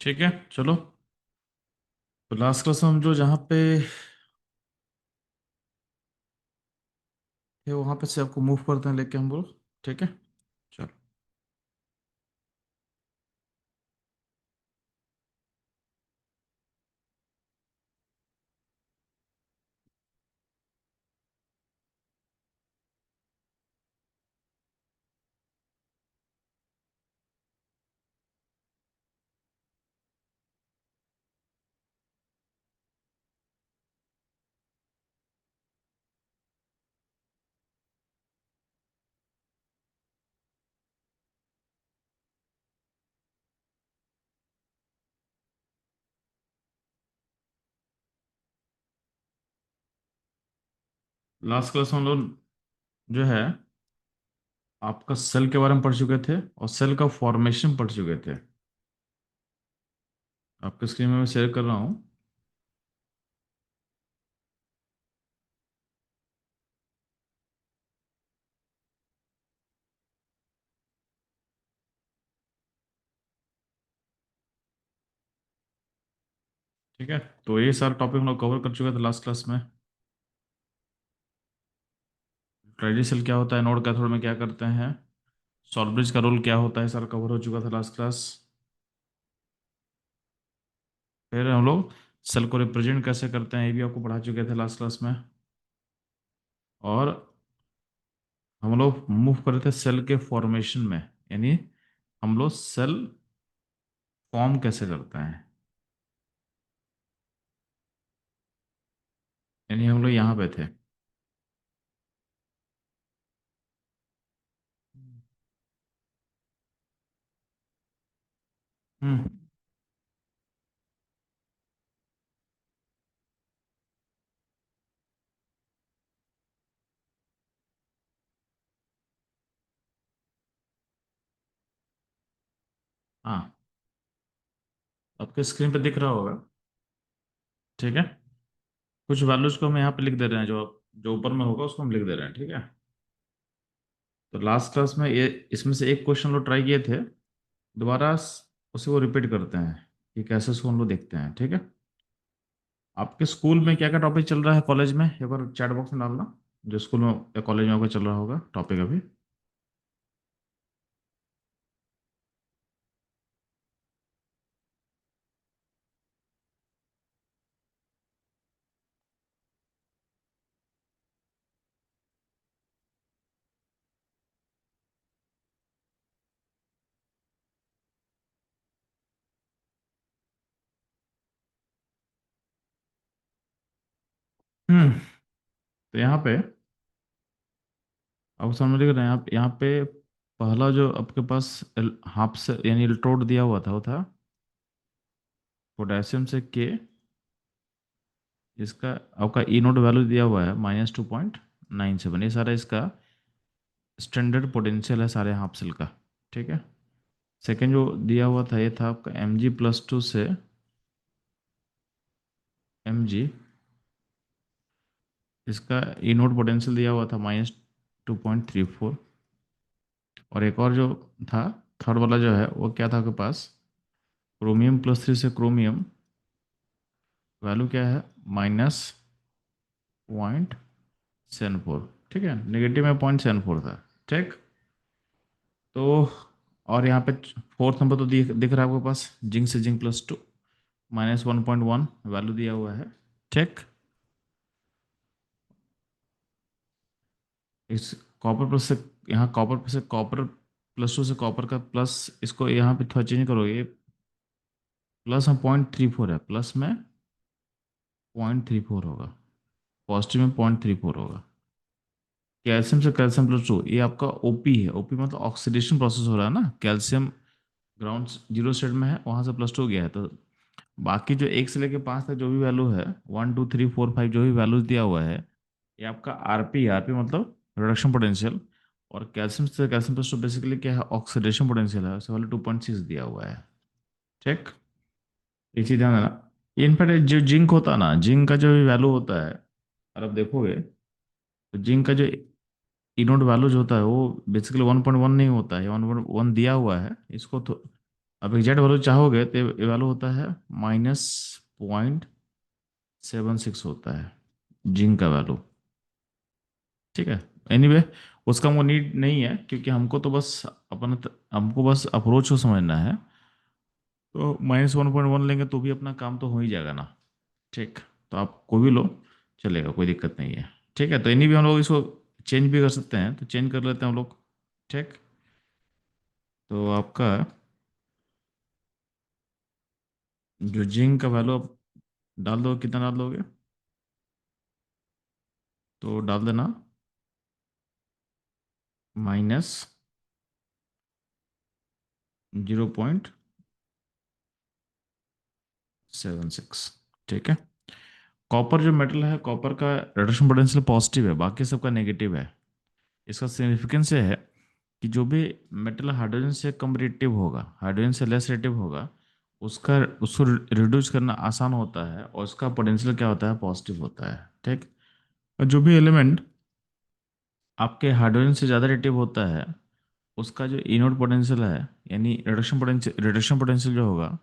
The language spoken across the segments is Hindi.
ठीक है, चलो। तो लास्ट क्लास में हम जो जहाँ पे थे वहाँ पे से आपको मूव करते हैं लेके हम लोग। ठीक है, चलो। लास्ट क्लास में हम लोग जो है आपका सेल के बारे में पढ़ चुके थे और सेल का फॉर्मेशन पढ़ चुके थे। आपके स्क्रीन में मैं शेयर कर रहा हूँ। ठीक है, तो ये सारा टॉपिक हम लोग कवर कर चुके थे लास्ट क्लास में। ट्राइडी सेल क्या होता है, नोड कैथोड में क्या करते हैं, सॉल्ट ब्रिज का रोल क्या होता है, सारा कवर हो चुका था लास्ट क्लास। फिर हम लोग सेल को रिप्रेजेंट कैसे करते हैं ये भी आपको पढ़ा चुके थे लास्ट क्लास में। और हम लोग मूव कर रहे थे सेल के फॉर्मेशन में, यानी हम लोग सेल फॉर्म कैसे करते हैं, यानी हम लोग यहाँ पे थे। हम्म। हाँ, आपके स्क्रीन पे दिख रहा होगा। ठीक है, कुछ वैल्यूज को हम यहाँ पे लिख दे रहे हैं, जो जो ऊपर में होगा उसको हम लिख दे रहे हैं। ठीक है, तो लास्ट क्लास में ये इसमें से एक क्वेश्चन लोग ट्राई किए थे, दोबारा उसी को रिपीट करते हैं कि कैसे उसको हम लोग देखते हैं। ठीक है, आपके स्कूल में क्या क्या टॉपिक चल रहा है, कॉलेज में एक बार चैट बॉक्स में डालना, जो स्कूल में या कॉलेज में आपका चल रहा होगा टॉपिक अभी। तो यहाँ पे अब सामने देख रहे हैं आप, यहाँ पे पहला जो आपके पास हाफ से यानी इलेक्ट्रोड दिया हुआ था वो था पोटेशियम से के, इसका आपका ई नोट वैल्यू दिया हुआ है -2.97। ये सारा इसका स्टैंडर्ड पोटेंशियल है सारे हाफ सेल का। ठीक है, सेकेंड जो दिया हुआ था ये था आपका Mg+2 से Mg, इसका ई नोट पोटेंशियल दिया हुआ था -2.34। और एक और जो था थर्ड वाला जो है वो क्या था आपके पास, क्रोमियम+3 से क्रोमियम, वैल्यू क्या है -0.74। ठीक है, नेगेटिव में 0.74 था। ठीक, तो और यहाँ पे फोर्थ नंबर तो दिख दिख रहा है आपके पास, जिंक से जिंक+2 -1.1 वैल्यू दिया हुआ है। ठीक, इस कॉपर प्लस से यहाँ कॉपर प्लस से कॉपर+2 से कॉपर का प्लस, इसको यहाँ पे थोड़ा चेंज करोगे, प्लस में 0.34 है, प्लस में 0.34 होगा, पॉजिटिव में 0.34 होगा। कैल्शियम से कैल्शियम+2, ये आपका ओपी है। ओपी मतलब ऑक्सीडेशन प्रोसेस हो रहा है ना, कैल्शियम ग्राउंड जीरो स्टेट में है, वहां से +2 गया है। तो बाकी जो 1 से लेके 5 तक जो भी वैल्यू है, 1 2 3 4 5 जो भी वैल्यूज दिया हुआ है, ये आपका आरपी। आरपी मतलब रिडक्शन पोटेंशियल, और कैल्शियम से कैल्शियम+2 बेसिकली क्या है, ऑक्सीडेशन पोटेंशियल है, उससे वाले 2.6 दिया हुआ है। ठीक, ये चीज ध्यान देना। इनफैक्ट जो जिंक होता है ना, जिंक का जो वैल्यू होता है, और आप देखोगे तो जिंक का जो इनोड वैल्यू जो होता है वो बेसिकली 1.1 नहीं होता है, 1.1 दिया हुआ है इसको। अब एग्जैक्ट वैल्यू चाहोगे तो ये वैल्यू होता है -0.76 होता है जिंक का वैल्यू। ठीक है। एनीवे उसका हमको नीड नहीं है, क्योंकि हमको तो बस हमको बस अप्रोच को समझना है। तो -1.1 लेंगे तो भी अपना काम तो हो ही जाएगा ना। ठीक। तो आप कोई भी लो, चलेगा, कोई दिक्कत नहीं है। ठीक है। तो इन्हीं भी हम लोग इसको चेंज भी कर सकते हैं, तो चेंज कर लेते हैं हम लोग। ठीक। तो आपका जो जिंक का वैल्यू आप डाल दो, कितना डाल दोगे? तो डाल देना -0.76। ठीक है। कॉपर जो मेटल है, कॉपर का रिडक्शन पोटेंशियल पॉजिटिव है, बाकी सबका नेगेटिव है। इसका सिग्निफिकेंस ये है कि जो भी मेटल हाइड्रोजन से कम रिएक्टिव होगा, हाइड्रोजन से लेस रिएक्टिव होगा, उसका उसको रिड्यूस करना आसान होता है, और उसका पोटेंशियल क्या होता है, पॉजिटिव होता है। ठीक। और जो भी एलिमेंट आपके हाइड्रोजन से ज़्यादा रिएक्टिव होता है, उसका जो इनोड पोटेंशियल है, यानी रिडक्शन पोटेंशियल जो होगा,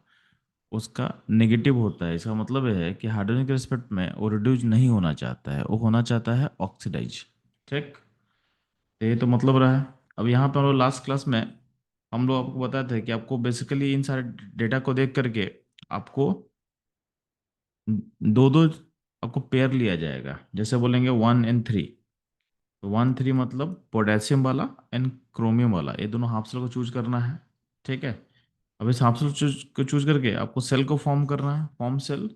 उसका नेगेटिव होता है। इसका मतलब ये है कि हाइड्रोजन के रिस्पेक्ट में वो रिड्यूस नहीं होना चाहता है, वो होना चाहता है ऑक्सीडाइज। ठीक। तो ये तो मतलब रहा है। अब यहाँ पर हम लोग लास्ट क्लास में हम लोग आपको बताते हैं कि आपको बेसिकली इन सारे डेटा को देख करके आपको दो दो आपको पेयर लिया जाएगा। जैसे बोलेंगे 1 and 3, तो 1 3 मतलब पोटेशियम वाला एंड क्रोमियम वाला, ये दोनों हाफ सेल को चूज करना है। ठीक है। अब इस हाफ सेल को चूज करके आपको सेल को फॉर्म करना है, फॉर्म सेल।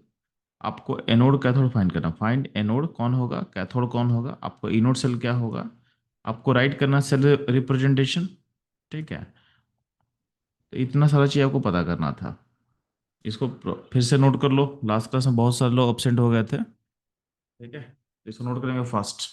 आपको एनोड कैथोड फाइंड करना, फाइंड एनोड कौन होगा, कैथोड कौन होगा, आपको इनोड सेल क्या होगा, आपको राइट करना सेल रिप्रेजेंटेशन। ठीक है। तो इतना सारा चीज़ आपको पता करना था। इसको फिर से नोट कर लो, लास्ट क्लास में बहुत सारे लोग अब्सेंट हो गए थे। ठीक है। इसको नोट करेंगे फास्ट।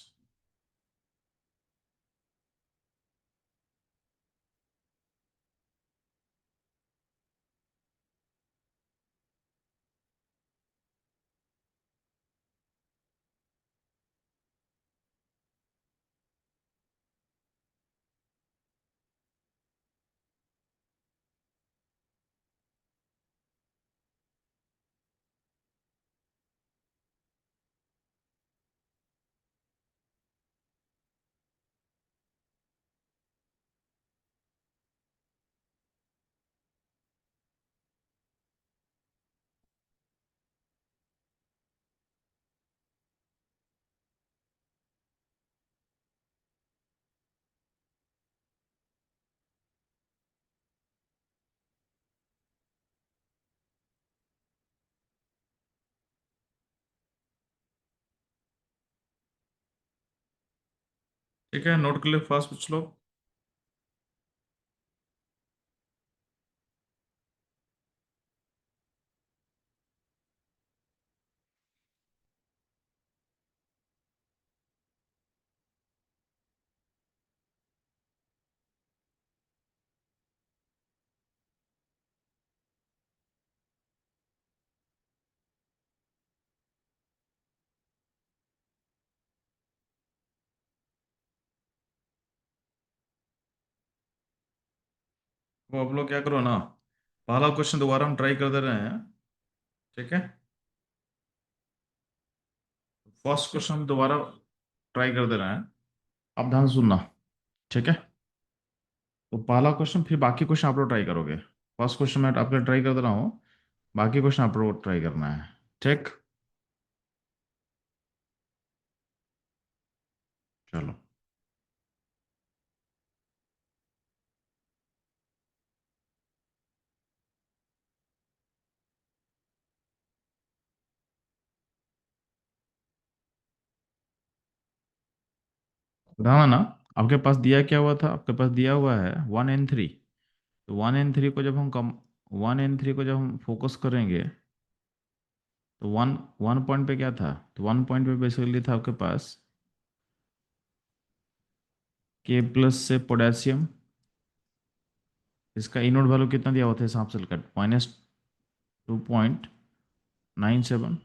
ठीक है, नोट कर ले फास्ट पूछ लो। वो आप लोग क्या करो ना, पहला क्वेश्चन दोबारा हम ट्राई कर दे रहे हैं। ठीक है। फर्स्ट क्वेश्चन हम दोबारा ट्राई कर दे रहे हैं, आप ध्यान से सुनना। ठीक है। तो पहला क्वेश्चन, फिर बाकी क्वेश्चन आप लोग ट्राई करोगे। फर्स्ट क्वेश्चन मैं आपके ट्राई कर दे रहा हूँ, बाकी क्वेश्चन आप लोग ट्राई करना है। ठीक। चलो। ध्यान है ना, आपके पास दिया क्या हुआ था, आपके पास दिया हुआ है 1 and 3। तो 1 and 3 को जब हम कम 1 and 3 को जब हम फोकस करेंगे, तो वन वन पॉइंट पे क्या था, तो वन पॉइंट पे बेसिकली था आपके पास के प्लस से पोटेशियम। इसका इनोड वैल्यू कितना दिया हुआ था, हिसाब से कट -2.97।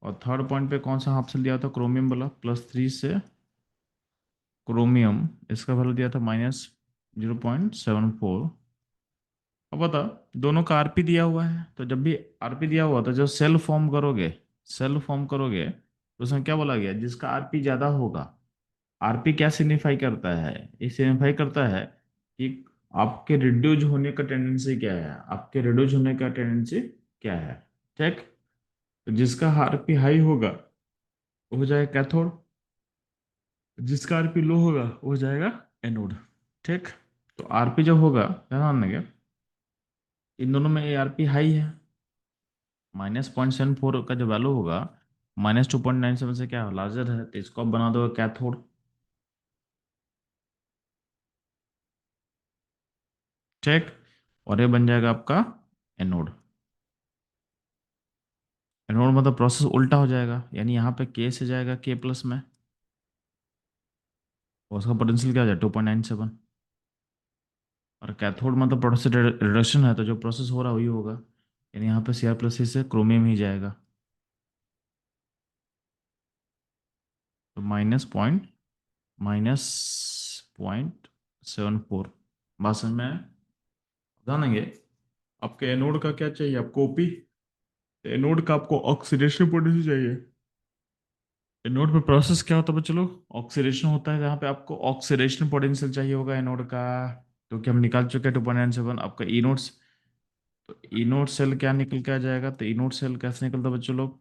और थर्ड पॉइंट पे कौन सा हाफ सेल दिया था, क्रोमियम वाला, +3 से क्रोमियम, इसका वैल्यू दिया था -0.74। अब बता, दोनों का आरपी दिया हुआ है, तो जब भी आरपी दिया हुआ तो जब सेल फॉर्म करोगे तो उसमें क्या बोला गया, जिसका आरपी ज्यादा होगा। आरपी क्या सिग्निफाई करता है, ये सिग्निफाई करता है कि आपके रिड्यूज होने का टेंडेंसी क्या है, आपके रिड्यूज होने का टेंडेंसी क्या है। ठीक। तो जिसका आरपी हाई होगा वो हो जाएगा कैथोड, जिसका आरपी लो होगा वो हो जाएगा एनोड। ठीक। तो आरपी जब होगा, ध्यान देंगे, इन दोनों में आरपी हाई है, -0.74 का जो वैल्यू होगा -2.97 से क्या लार्जर है, तो इसको आप बना दो कैथोड। ठीक। और ये बन जाएगा आपका एनोड। एनोड मतलब प्रोसेस उल्टा हो जाएगा, यानी यहाँ पे के से जाएगा के प्लस में, और उसका पोटेंशियल क्या हो जाएगा 2.97। और कैथोड मतलब प्रोसेस रिडक्शन है, तो जो प्रोसेस हो रहा है वही होगा, यानी यहाँ पे Cr+ से क्रोमियम ही जाएगा। तो -0.74 बात समझ में आया? जानेंगे आपके एनोड का क्या चाहिए, आपको ओपी। एनोड का आपको ऑक्सीडेशन पोटेंशियल चाहिए। एनोड पे प्रोसेस क्या होता है बच्चों लोग, ऑक्सीडेशन होता है, जहाँ पे आपको ऑक्सीडेशन पोटेंशियल चाहिए होगा एनोड का। क्योंकि हम निकाल चुके हैं 2.97 आपका ई नोट्स। तो ई नोट सेल क्या निकल के आ जाएगा, तो ई नोट सेल कैसे निकलता है बच्चों लोग,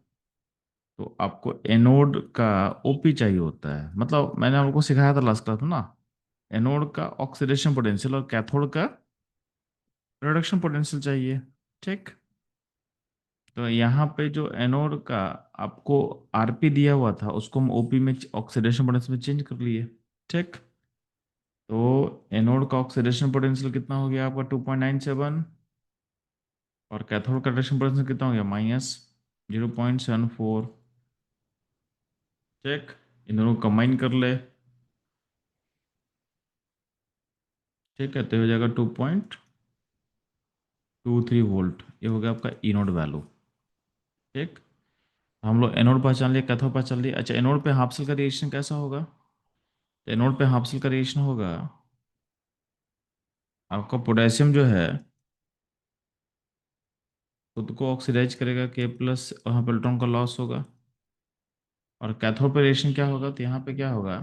तो आपको एनोड का ओपी चाहिए होता है, मतलब मैंने आपको सिखाया था लास्ट क्लास में ना, एनोड का ऑक्सीडेशन पोटेंशियल और कैथोड का रिडक्शन पोटेंशियल चाहिए। ठीक। तो यहाँ पे जो एनोड का आपको आरपी दिया हुआ था उसको हम ओपी में ऑक्सीडेशन पोटेंशियल में चेंज कर लिए। ठीक। तो एनोड का ऑक्सीडेशन पोटेंशियल कितना हो गया आपका 2.97, और कैथोड का रिडक्शन पोटेंशियल कितना हो गया -0.74। ठीक। इन दोनों को कंबाइन कर ले। ठीक है, तो ये हो जाएगा 2.23 वोल्ट, ये हो गया आपका इनोड वैल्यू। ठीक। हम लोग एनोड पहचान लिया, कैथोड पहचान लिया। अच्छा, एनोड पे हाफ सेल का रिएक्शन कैसा होगा, तो एनोड पे हाफ सेल का रिएक्शन होगा, आपका पोटेशियम जो है खुद को ऑक्सीडाइज करेगा, के+ वहाँ पे इलेक्ट्रॉन का लॉस होगा। और कैथोड पे रिएक्शन क्या होगा, तो यहाँ पे क्या होगा,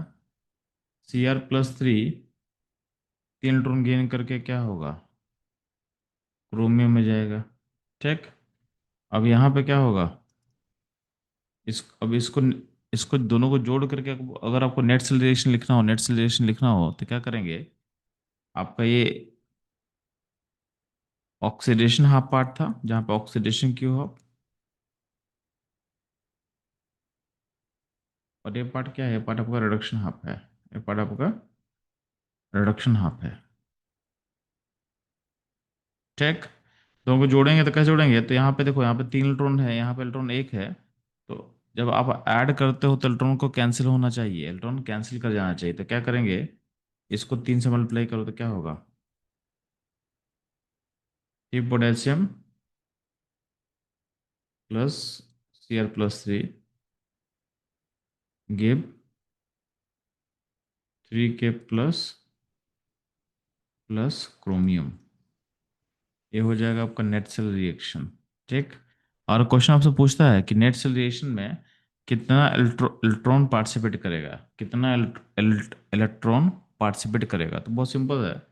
Cr+3 तीन इलेक्ट्रॉन गेन करके क्या होगा, क्रोमियम में जाएगा। ठीक। अब यहाँ पे क्या होगा, अब इसको इसको दोनों को जोड़ करके अगर आपको नेट सेल रिएक्शन लिखना हो, तो क्या करेंगे, आपका ये ऑक्सीडेशन हाफ पार्ट था जहाँ पे ऑक्सीडेशन की हो, और ये पार्ट क्या है, ये पार्ट आपका रिडक्शन हाफ है, ये पार्ट आपका रिडक्शन हाफ है। ठीक। दोनों को जोड़ेंगे तो कैसे जोड़ेंगे, तो यहाँ पे देखो, यहाँ पे 3 इलेक्ट्रॉन है, यहाँ पे इलेक्ट्रॉन एक है, तो जब आप ऐड करते हो तो इलेक्ट्रॉन को कैंसिल होना चाहिए, इलेक्ट्रॉन कैंसिल कर जाना चाहिए, तो क्या करेंगे, इसको 3 से मल्टीप्लाई करो तो क्या होगा, ये potassium plus Cr+3 give 3K plus chromium, ये हो जाएगा आपका नेट सेल रिएक्शन। ठीक। और क्वेश्चन आपसे पूछता है कि नेट सेल रिएक्शन में कितना इलेक्ट्रॉन पार्टिसिपेट करेगा, कितना इलेक्ट्रॉन पार्टिसिपेट करेगा, तो बहुत सिंपल है,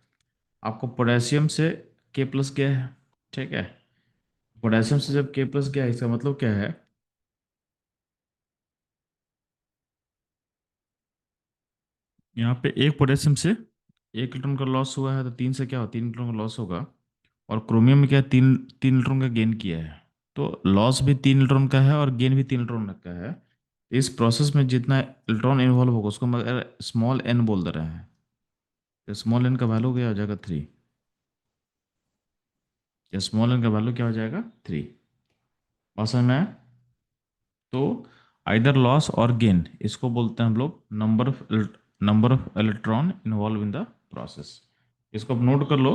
आपको पोटेशियम से K+ गया है। ठीक है, पोटेशियम से जब K+ गया है, इसका मतलब क्या है, यहाँ पे एक पोटेशियम से 1 इलेक्ट्रॉन का लॉस हुआ है, तो 3 से क्या हो, 3 इलेक्ट्रॉन का लॉस होगा। और क्रोमियम में क्या, 3 इलेक्ट्रॉन का गेन किया है, तो लॉस भी 3 इलेक्ट्रॉन का है और गेन भी 3 इलेक्ट्रॉन का है। इस प्रोसेस में जितना इलेक्ट्रॉन इन्वॉल्व होगा उसको हम अगर स्मॉल एन बोल दे रहे हैं, तो स्मॉल एन का वैल्यू क्या हो जाएगा 3, या स्मॉल एन का वैल्यू क्या हो जाएगा 3। और समझ में आया? तो आइदर लॉस और गेन, इसको बोलते हैं हम लोग number of electron involve in the process. इसको आप नोट कर लो,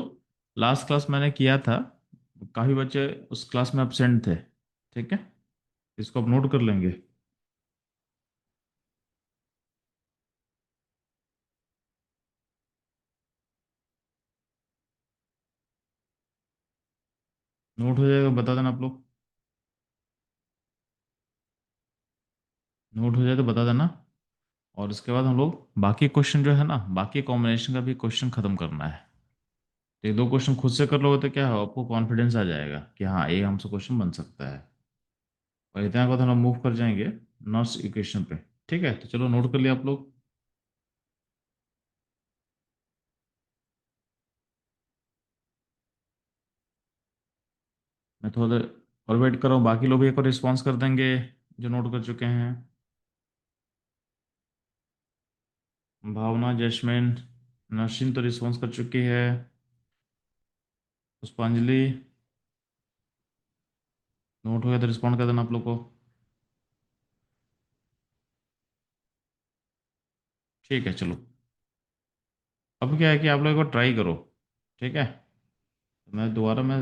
लास्ट क्लास मैंने किया था, काफ़ी बच्चे उस क्लास में एब्सेंट थे। ठीक है, इसको आप नोट कर लेंगे। नोट हो जाएगा, बता देना आप लोग। नोट हो जाए तो बता देना। और इसके बाद हम लोग बाकी क्वेश्चन जो है ना, बाकी कॉम्बिनेशन का भी क्वेश्चन खत्म करना है। तो ये दो क्वेश्चन खुद से कर लोगे तो क्या है, आपको कॉन्फिडेंस आ जाएगा कि हाँ ये हमसे क्वेश्चन बन सकता है। और इतना को तो हम मूव कर जाएंगे नॉट्स इक्वेशन पे। ठीक है, तो चलो नोट कर लिया आप लोग। मैं थोड़ा देर और वेट कर रहा हूँ, बाकी लोग भी एक और रिस्पॉन्स कर देंगे जो नोट कर चुके हैं। भावना, जैस्मिन, नर्सिन तो रिस्पॉन्स कर चुकी है। पुष्पांजलि, नोट हो गया तो रिस्पॉन्ड कर देना आप लोग को। ठीक है चलो। अब क्या है कि आप लोग एक बार ट्राई करो। ठीक है, तो मैं दोबारा मैं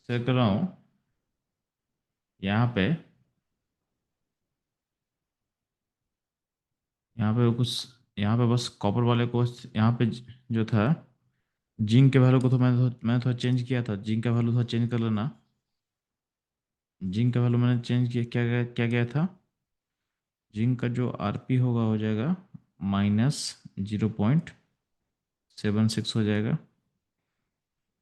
शेयर कर रहा हूँ यहाँ पे। यहाँ पे कुछ, यहाँ पे बस कॉपर वाले को यहाँ पे जो था, जिंक के वैल्यू को तो मैंने थोड़ा चेंज किया था। जिंक का वैल्यू थोड़ा चेंज कर लेना। जिंक का वैल्यू मैंने चेंज किया, क्या गया था। जिंक का जो आरपी होगा हो जाएगा -0.76 हो जाएगा।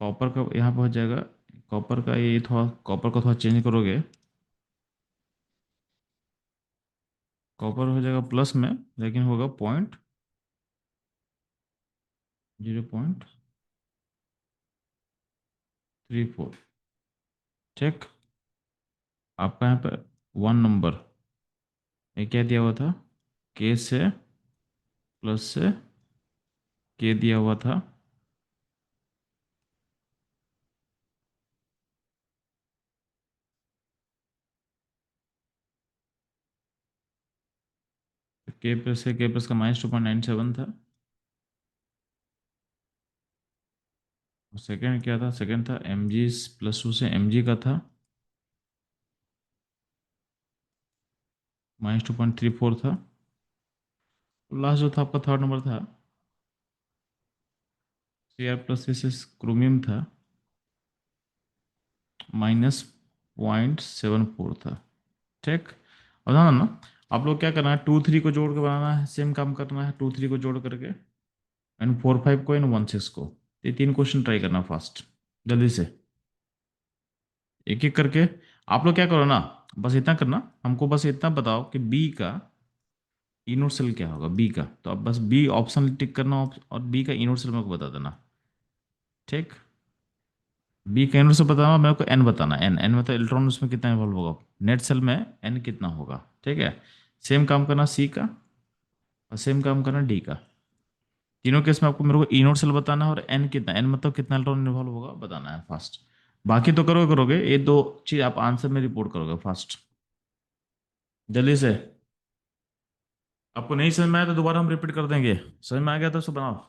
कॉपर का यहाँ पे हो जाएगा, कॉपर का ये थोड़ा, कॉपर को थोड़ा चेंज करोगे, कॉपर हो जाएगा प्लस में, लेकिन होगा 0.34। ठीक। आपका यहाँ पे 1 नंबर, ये क्या दिया हुआ था, के से प्लस से के दिया हुआ था। के प्लस से के प्लस का -2.97 था। और सेकेंड क्या था, सेकेंड था एम जी +2 से एम जी का था, -2.34 था। लास्ट जो था आपका थर्ड नंबर था, Cr+, से क्रोमियम था, -0.74 था। ठीक। और ध्यान ना, आप लोग क्या करना है, 2 3 को जोड़ के बनाना है, सेम काम करना है 2 3 को जोड़ करके, एंड 4 5 को, एंड 1 6 को। ये तीन क्वेश्चन ट्राई करना फास्ट, जल्दी से, एक एक करके। आप लोग क्या करो ना, बस इतना करना, हमको बस इतना बताओ कि बी का इनोड सेल क्या होगा, बी का। तो अब बस बी ऑप्शन टिक करना, और बी का इनोड सेल मेरे को बता देना। ठीक। बी का इनोड सेल बताना, मेरे को एन बताना। एन, एन मतलब इलेक्ट्रॉन उसमें कितना इन्वॉल्व होगा, नेट सेल में एन कितना होगा। ठीक है। सेम काम करना सी का, और सेम काम करना डी का। तीनों केस में आपको मेरे को इनोड सेल बताना है, और एन कितना, एन मतलब कितना इलेक्ट्रॉन इन्वॉल्व होगा बताना है फास्ट। बाकी तो करोगे करोगे, ये दो चीज आप आंसर में रिपोर्ट करोगे फास्ट, जल्दी से। आपको नहीं समझ में आया तो दोबारा हम रिपीट कर देंगे, समझ में आ गया तो उसको बनाओ।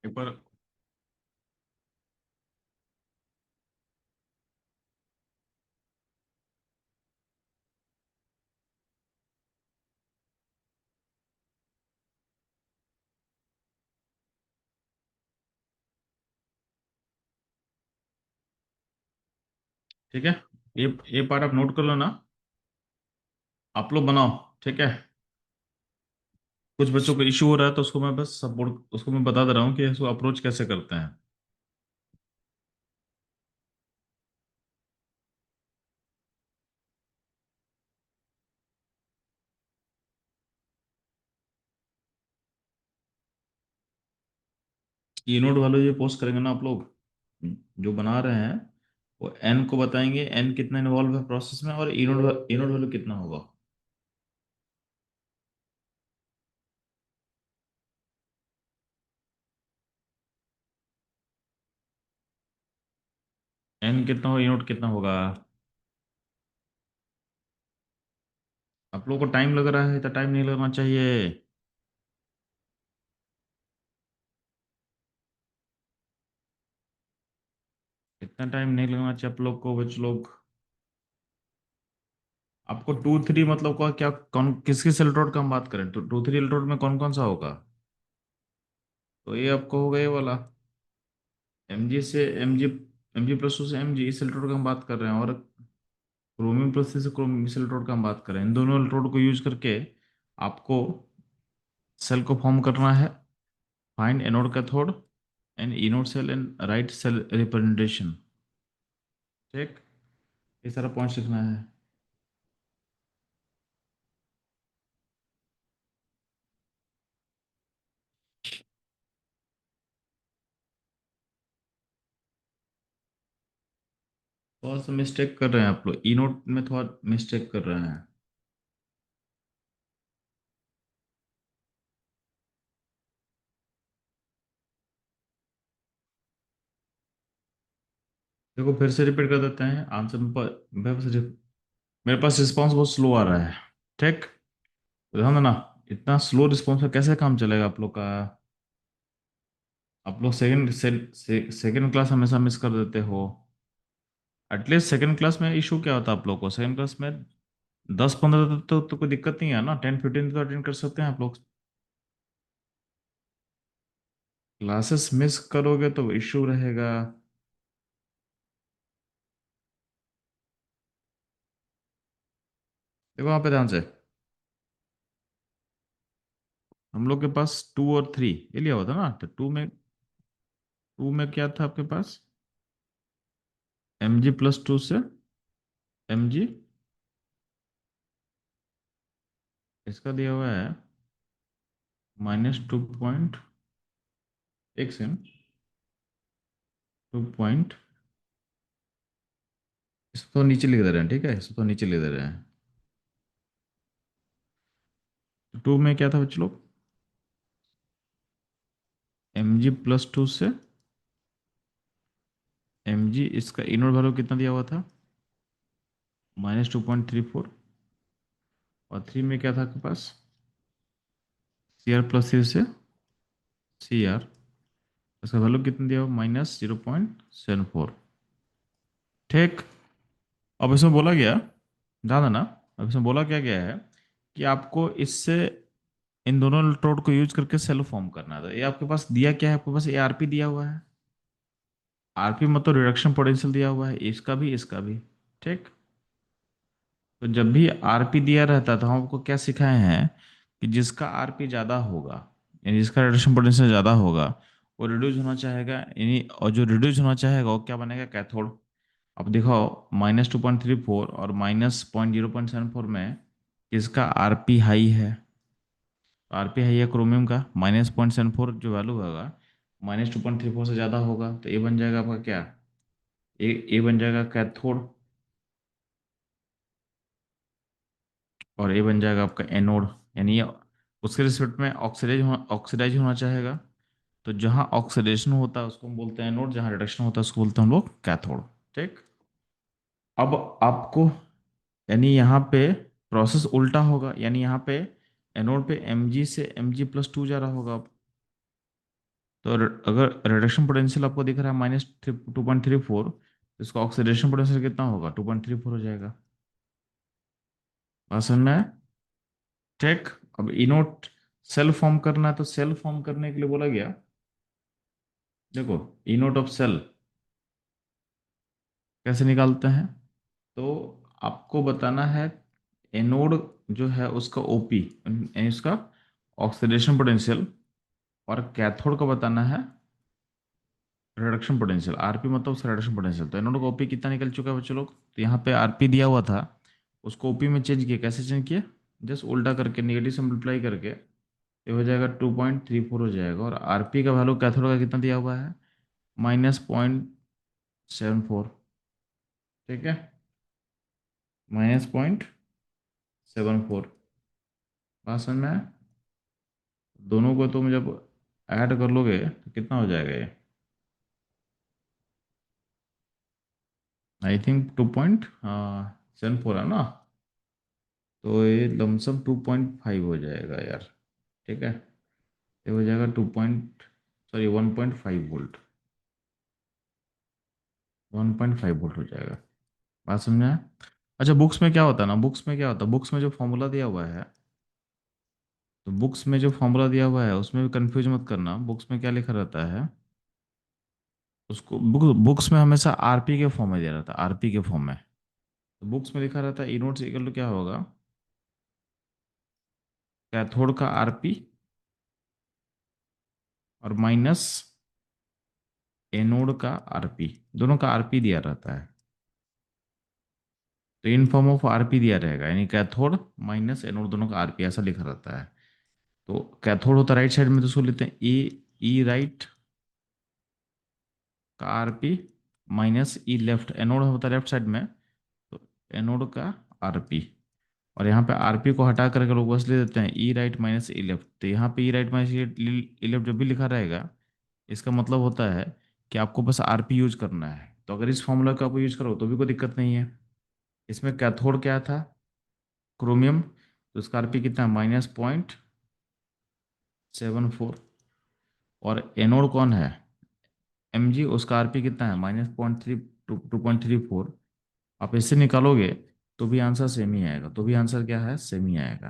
एक बार। ठीक है, ये पार्ट आप नोट कर लो ना। आप लोग बनाओ। ठीक है। कुछ बच्चों को इशू हो रहा है तो उसको मैं बस सपोर्ट, उसको मैं बता दे रहा हूँ कि इसको अप्रोच कैसे करते हैं। ये नोट वाले ये पोस्ट करेंगे ना आप लोग, जो बना रहे हैं, वो एन को बताएंगे एन कितना इन्वॉल्व है प्रोसेस में, और ई नोट वैल्यू कितना होगा। एन कितना होगा, ई नोट कितना होगा। आप लोगों को टाइम लग रहा है तो टाइम नहीं लगना चाहिए। इतना टाइम नहीं लगना चाहिए आप लोग को, बच्चे लोग। आपको टू थ्री मतलब का क्या, कौन किस किस इलेक्ट्रोड का हम बात करें, तो टू थ्री इलेक्ट्रोड में कौन कौन सा होगा। तो ये आपको होगा ये वाला, एम जी से M G, M G plus two से एम जी, इस इलेक्ट्रोड का हम बात कर रहे हैं। और क्रोमियम प्लस थ्री से क्रोमियम, इस इलेक्ट्रोड का हम बात कर रहे हैं। इन दोनों इलेक्ट्रोड को यूज करके आपको सेल को फॉर्म करना है। Find anode cathode and E nought cell and write cell representation. ठीक, ये सारा पॉइंट लिखना है। थोड़ा सा मिस्टेक कर रहे हैं आप लोग, इनोड में थोड़ा मिस्टेक कर रहे हैं। देखो फिर से रिपीट कर देते हैं आंसर में मेरे पास रिस्पॉन्स बहुत स्लो आ रहा है। ठीक, तो ध्यान देना। इतना स्लो रिस्पॉन्स में कैसे काम चलेगा आप लोग का। आप लोग सेकंड क्लास हमेशा मिस कर देते हो। एटलीस्ट सेकंड क्लास में इशू क्या होता है आप लोग को, सेकंड क्लास में 10-15 तो कोई दिक्कत नहीं है ना, 10-15 तो अटेंड कर सकते हैं आप लोग। क्लासेस मिस करोगे तो इशू रहेगा। देखो वहाँ पे ध्यान से, हम लोग के पास टू और थ्री ये लिया हुआ था ना, तो टू में क्या था आपके पास, एम जी प्लस टू से एम जी, इसका दिया हुआ है -2 पॉइंट, एक सेकेंड, 2 पॉइंट, इसको तो नीचे लिख दे रहे हैं। ठीक है, इसको तो नीचे लिख दे रहे हैं। टू में क्या था बच्चे लोग, एम जी प्लस टू से एम जी, इसका इनवर्ट वैल्यू कितना दिया हुआ था, -2.34। और थ्री में क्या था आपके पास, सी आर प्लस थ्री से सी आर, इसका वैल्यू कितना दिया हुआ, -0.74। ठीक, अब इसमें बोला गया, ध्यान देना, अब इसमें बोला क्या गया है कि आपको इससे इन दोनों इलेक्ट्रोड को यूज करके सेल फॉर्म करना था। ये आपके पास दिया क्या है, आपके पास ए आरपी दिया हुआ है। आरपी मतलब रिडक्शन पोटेंशियल दिया हुआ है, इसका भी इसका भी। ठीक, तो जब भी आरपी दिया रहता है तो हम आपको क्या सिखाए हैं कि जिसका आरपी ज़्यादा होगा, यानी जिसका रिडक्शन पोटेंशियल ज़्यादा होगा, वो रिड्यूस होना चाहेगा, यानी और जो रिड्यूस होना चाहेगा वो क्या बनेगा, कैथोड। अब देखो, -2.34 और -0.7 में किसका आरपी हाई है। आरपी हाई है क्रोमियम का, -0.74 जो वैल्यू होगा, -2.34 से ज़्यादा होगा, तो ए बन जाएगा आपका क्या, ए बन जाएगा कैथोड, और ए बन जाएगा आपका एनोड। यानी ये उसके रिस्पेक्ट में ऑक्सीडाइज होना चाहेगा। तो जहाँ ऑक्सीडेशन होता है उसको हम बोलते हैं एनोड, जहाँ रिडक्शन होता है उसको बोलते हैं हम लोग कैथोड। ठीक, अब आपको, यानी यहाँ पे प्रोसेस उल्टा होगा, यानी यहाँ पे एनोड पे एम जी से एम जी प्लस टू जा रहा होगा अब। तो अगर रिडक्शन पोटेंशियल आपको दिख रहा है -2.34, तो इसका ऑक्सीडेशन पोटेंशियल कितना होगा? 2.34 हो जाएगा। बात समझ में आया? ठीक। अब इनोट सेल फॉर्म करना है, तो सेल फॉर्म करने के लिए बोला गया, देखो, इनोट ऑफ सेल कैसे निकालते हैं? तो आपको बताना है एनोड जो है उसका ओपी, यानी उसका ऑक्सीडेशन पोटेंशियल, और कैथोड का बताना है रिडक्शन पोटेंशियल। आरपी मतलब उसका रिडक्शन पोटेंशियल। तो एनोड का ओपी कितना निकल चुका है बच्चों लोग? तो यहाँ पे आरपी दिया हुआ था, उसको ओपी में चेंज किया। कैसे चेंज किया? जस्ट उल्टा करके, नेगेटिव से मल्टीप्लाई करके, ये हो जाएगा 2.34 हो जाएगा। और आरपी का वैल्यू कैथोड का कितना दिया हुआ है? -0.74। ठीक है, -0.74। बात समझ में आया? दोनों को तुम जब ऐड कर लोगे तो कितना हो जाएगा ये? आई थिंक 2.74 है ना? तो ये लमसम 2.5 हो जाएगा यार। ठीक है, ये हो जाएगा 1.5 वोल्ट। 1.5 वोल्ट हो जाएगा। बात समझ आया? अच्छा, बुक्स में क्या होता है ना, बुक्स में क्या होता है, बुक्स में जो फॉर्मूला दिया हुआ है, तो बुक्स में जो फॉर्मूला दिया हुआ है उसमें भी कंफ्यूज मत करना। बुक्स में क्या लिखा रहता है, उसको बुक्स में हमेशा आरपी के फॉर्म में दिया रहता है, आरपी के फॉर्म में। तो बुक्स में लिखा रहता है इनोट्स इक्वल टू क्या होगा? कैथोड का आरपी और माइनस एनोड का आरपी। दोनों का आरपी दिया रहता है, तो इन फॉर्म ऑफ आरपी दिया रहेगा, यानी कैथोड माइनस एनोड दोनों का आरपी ऐसा लिखा रहता है। तो कैथोड होता है राइट साइड में, तो उसको लेते हैं ई राइट का आरपी माइनस ई लेफ्ट। एनोड होता है लेफ्ट साइड में, तो एनोड का आरपी। और यहाँ पे आरपी को हटा करके लोग बस ले देते हैं ई राइट माइनस ई लेफ्ट। तो यहाँ पे ई राइट माइनस ई लेफ्ट जब भी लिखा रहेगा, इसका मतलब होता है कि आपको बस आरपी यूज करना है। तो अगर इस फॉर्मूला का आप यूज करो तो भी कोई दिक्कत नहीं है। इसमें कैथोड क्या था? क्रोमियम। तो उसका आरपी कितना है? -0.74। और एनोड कौन है? Mg। उसका आरपी कितना है? -0.3 2.34। आप इससे निकालोगे तो भी आंसर सेम ही आएगा, तो भी आंसर क्या है? सेम ही आएगा।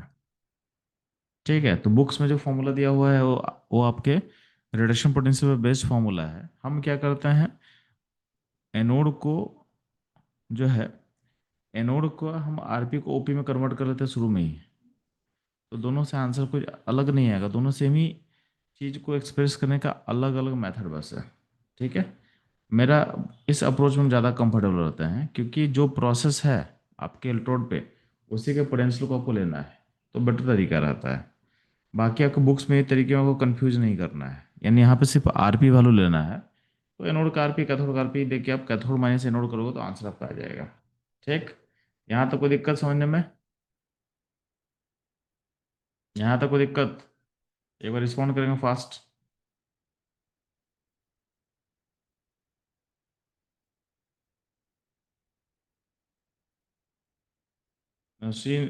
ठीक है, तो बुक्स में जो फॉर्मूला दिया हुआ है वो आपके रिडक्शन पोटेंशियल पे बेस्ड फॉर्मूला है। हम क्या करते हैं, एनोड को जो है, एनोड को हम आरपी को ओपी में कन्वर्ट कर लेते हैं शुरू में ही। तो दोनों से आंसर कुछ अलग नहीं आएगा, दोनों सेम ही चीज को एक्सप्रेस करने का अलग अलग मेथड बस है। ठीक है, मेरा इस अप्रोच में हम ज़्यादा कंफर्टेबल रहते हैं, क्योंकि जो प्रोसेस है आपके इलेक्ट्रोड पे, उसी के पोटेंशियल को आपको लेना है, तो बेटर तरीका रहता है। बाकी आपको बुक्स में ये तरीके में आपको कंफ्यूज नहीं करना है, यानी यहाँ पे सिर्फ आरपी वैल्यू लेना है। तो एनोड का आरपी, कैथोड का आरपी देख के आप कैथोड माइनस एनोड करोगे तो आंसर आपका आ जाएगा। ठीक, यहाँ तक कोई दिक्कत समझने में? यहाँ तक कोई दिक्कत? एक बार रिस्पॉन्ड करेंगे फास्ट। नसरीन,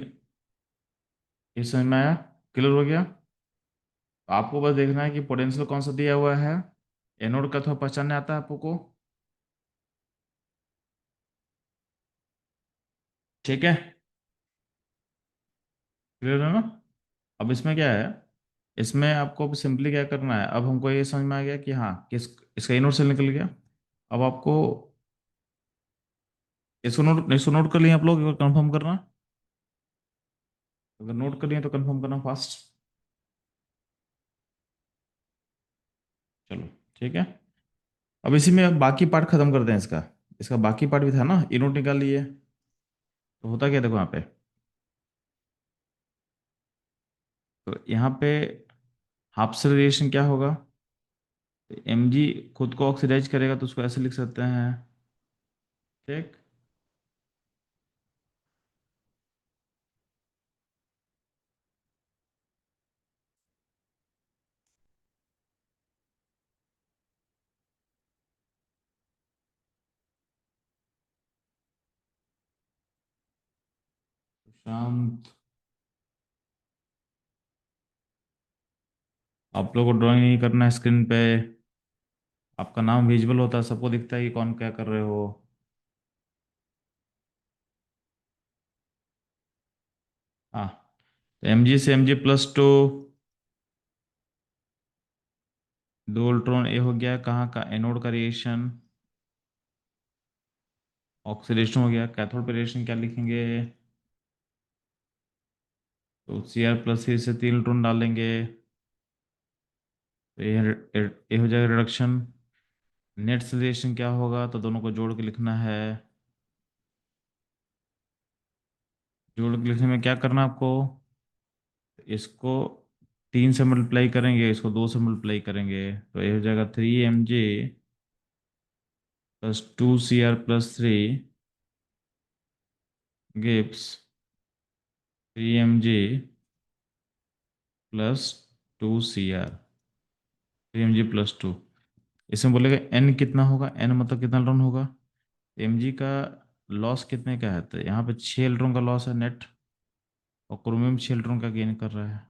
ये समझ में आया? क्लियर हो गया? तो आपको बस देखना है कि पोटेंशियल कौन सा दिया हुआ है, एनोड का थोड़ा पहचानने आता है आपको। ठीक है, क्लियर है ना? अब इसमें क्या है, इसमें आपको अब सिंपली क्या करना है, अब हमको ये समझ में आ गया कि हाँ, किस इसका इनोड सेल निकल गया। अब आपको इसको नोट कर लिया आप लोग, एक बार कंफर्म करना। अगर नोट कर लिया तो कंफर्म करना फास्ट। चलो, ठीक है। अब इसी में बाकी पार्ट खत्म करते हैं इसका। इसका बाकी पार्ट भी था ना, इनोड निकाल लिए। तो होता क्या, देखो यहाँ पे, तो यहाँ पे हाफ सेल रिएक्शन क्या होगा? एम जी खुद को ऑक्सीडाइज करेगा, तो उसको ऐसे लिख सकते हैं। ठीक, शांत आप लोग को ड्राइंग नहीं करना है स्क्रीन पे। आपका नाम विजिबल होता है, सबको दिखता है कि कौन क्या कर रहे हो। हाँ, तो एम जी से Mg+2, दो इलेक्ट्रॉन ए हो गया, कहाँ का, एनोड का रिएक्शन, ऑक्सीडेशन हो गया। कैथोड पे रिएक्शन क्या लिखेंगे, तो Cr+ से 3 इलेक्ट्रॉन डालेंगे, तो ये हो जाएगा रिडक्शन। नेट रिएक्शन क्या होगा, तो दोनों को जोड़ के लिखना है। जोड़ के लिखने में क्या करना है आपको, इसको 3 से मल्टीप्लाई करेंगे, इसको 2 से मल्टीप्लाई करेंगे, तो ये हो जाएगा 3Mg+2Cr+3 गिव्स 3Mg+2Cr, 3Mg+2। इसमें बोलेगा एन कितना होगा, एन मतलब कितना इलेक्ट्रॉन होगा, Mg का लॉस कितने का है, तो यहाँ पे 6 इलेक्ट्रॉन का लॉस है नेट, और क्रोमियम 6 इलेक्ट्रॉन का गेन कर रहा है।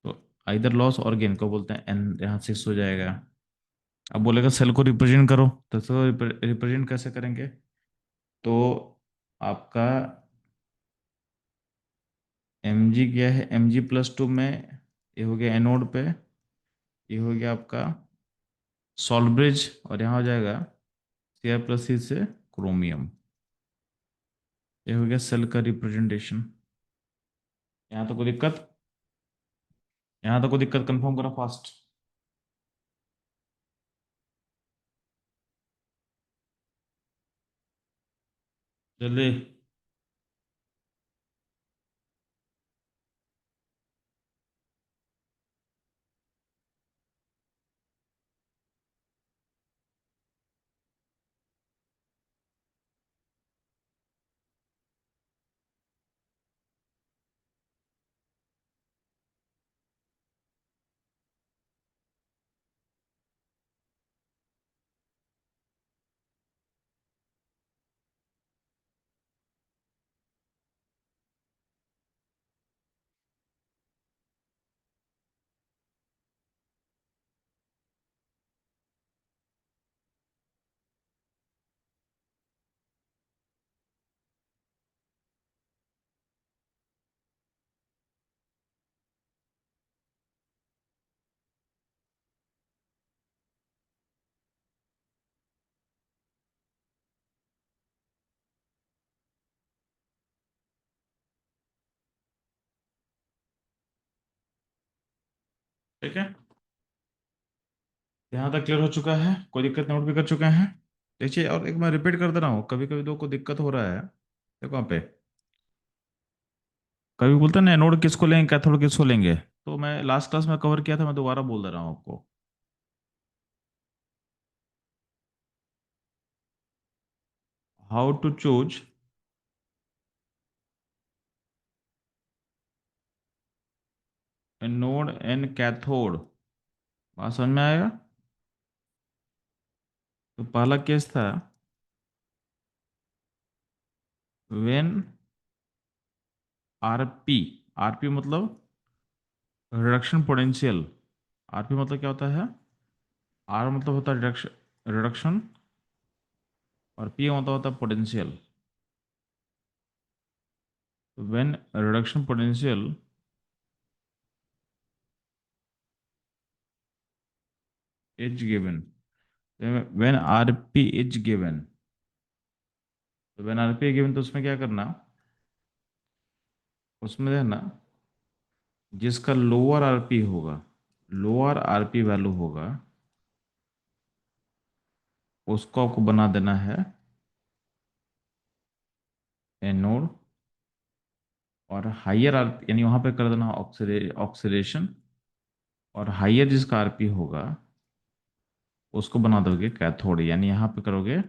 तो इधर लॉस और गेन को बोलते हैं एन, यहाँ 6 हो जाएगा। अब बोलेगा सेल को रिप्रेजेंट करो, तो सेल को रिप्रेजेंट कैसे करेंगे, तो आपका Mg क्या है, Mg+2 में ये हो गया एनोड पे, ये हो गया आपका सॉल्ट ब्रिज, और यहाँ हो जाएगा Cr+C से क्रोमियम। ये हो गया सेल का रिप्रेजेंटेशन। यहाँ तो कोई दिक्कत, यहाँ तो कोई दिक्कत, कंफर्म करो फास्ट। जल्दी। ठीक है, यहाँ तक क्लियर हो चुका है, कोई दिक्कत नोट भी कर चुके हैं। देखिए, और एक मैं रिपीट कर दे रहा हूँ, कभी कभी दो को दिक्कत हो रहा है, देखो यहाँ पे कभी बोलते हैं ना एनोड किसको लेंगे, कैथोड किसको लेंगे, तो मैं लास्ट क्लास में कवर किया था, मैं दोबारा बोल दे रहा हूँ आपको। How to choose anode and cathode, बात समझ में आएगा। तो पहला केस था व्हेन आरपी, आरपी मतलब रिडक्शन पोटेंशियल, आरपी मतलब क्या होता है, आर मतलब होता है रिडक्शन, रिडक्शन, और पी मतलब होता है potential. When reduction potential is given, when RP is given, तो व्हेन आरपी गिवन, तो उसमें क्या करना, उसमें देना जिसका लोअर आरपी होगा, लोअर आरपी वैल्यू होगा, उसको आपको बना देना है एनोड, और हाइयर आरपी यानी वहां पे कर देना ऑक्सीडेशन, और हाइयर जिसका आरपी होगा उसको बना दोगे कैथोड, यानी यहाँ पे करोगे,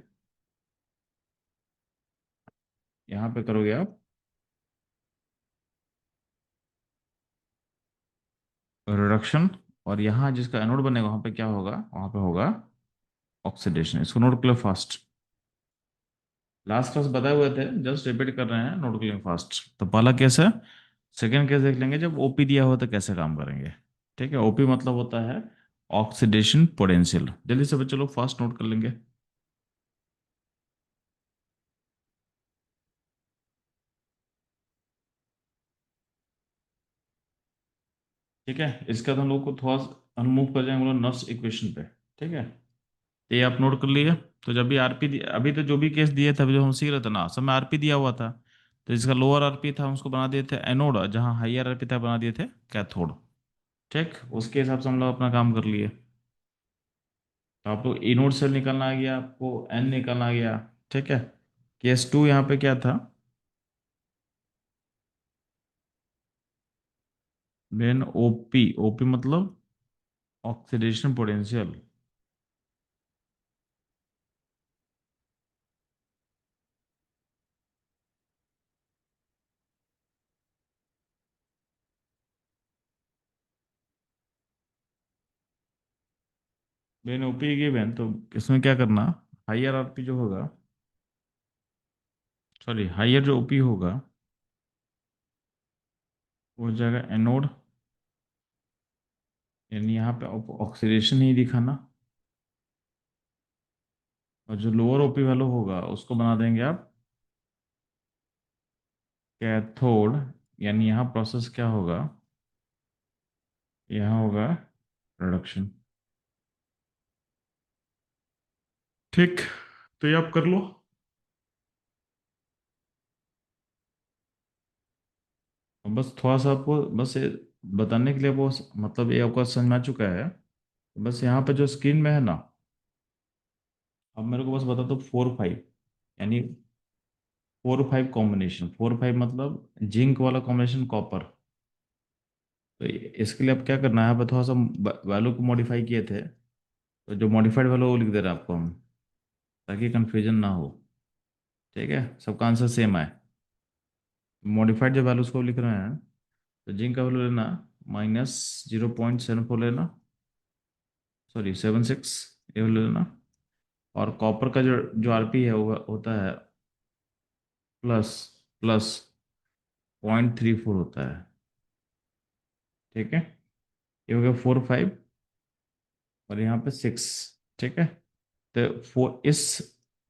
यहाँ पे करोगे आप रिडक्शन, और यहाँ जिसका एनोड बनेगा वहां पे क्या होगा, वहां पे होगा ऑक्सीडेशन। इसको नोट कर लो फास्ट, लास्ट क्लास बताए हुए थे, जस्ट रिपीट कर रहे हैं, नोट कर लो फास्ट। तो पहला केस है सेकेंड केस देख लेंगे जब ओपी दिया हो तो कैसे काम करेंगे। ठीक है, ओपी मतलब होता है ऑक्सीडेशन पोटेंशियल। जल्दी से बच्चों लोग फास्ट नोट कर लेंगे। ठीक है, इसका तो हम लोग को थोड़ा हम मूव कर जाएंगे हम लोग नर्स इक्वेशन पे। ठीक है, तो ये आप नोट कर लिए। तो जब भी आरपी अभी तो जो भी केस दिए थे अभी जो हम सीख रहे थे ना सब में आरपी दिया हुआ था। तो जिसका लोअर आरपी था हम उसको बना दिए थे एनोड, जहाँ हाइयर आरपी था बना दिए थे कैथोड। ठीक, उसके हिसाब से हम लोग अपना काम कर लिए। तो आपको इनोड सेल निकालना आ गया, आपको एन निकालना आ गया। ठीक है, केस टू यहाँ पे क्या था, देन ओपी। ओपी मतलब oxidation potential. Then OP given, तो इसमें क्या करना, हाइयर आरपी जो होगा, सॉरी हाइयर जो ओपी होगा वो हो जाएगा एनोड, यानी यहाँ पे ऑक्सीडेशन नहीं दिखाना। और जो लोअर ओपी वैल्यू होगा उसको बना देंगे आप कैथोड, यानी यहाँ प्रोसेस क्या होगा, यहाँ होगा प्रोडक्शन। ठीक, तो ये आप कर लो। और बस थोड़ा सा आपको बस ये बताने के लिए वो मतलब ये आपको समझ में आ चुका है। बस यहाँ पे जो स्क्रीन में है ना, अब मेरे को बस बता दो 4 5, यानी 4 5 कॉम्बिनेशन। 4 5 मतलब जिंक वाला कॉम्बिनेशन कॉपर। तो इसके लिए अब क्या करना है, अब थोड़ा सा वैल्यू को मॉडिफाई किए थे, तो जो मॉडिफाइड वैल्यू वो लिख दे रहे हैं आपको हम, ताकि कंफ्यूजन ना हो। ठीक है, सबका आंसर सेम आए। मॉडिफाइड जो वैल्यूज को लिख रहे हैं, तो जिंक का वैल्यू लेना -0.74 लेना, सॉरी 76 ये वैल्यू लेना। और कॉपर का जो जो आरपी है वो होता है प्लस प्लस 0.34 होता है। ठीक है, ये हो गया 4 5 और यहाँ पे 6। ठीक है, तो फोर इस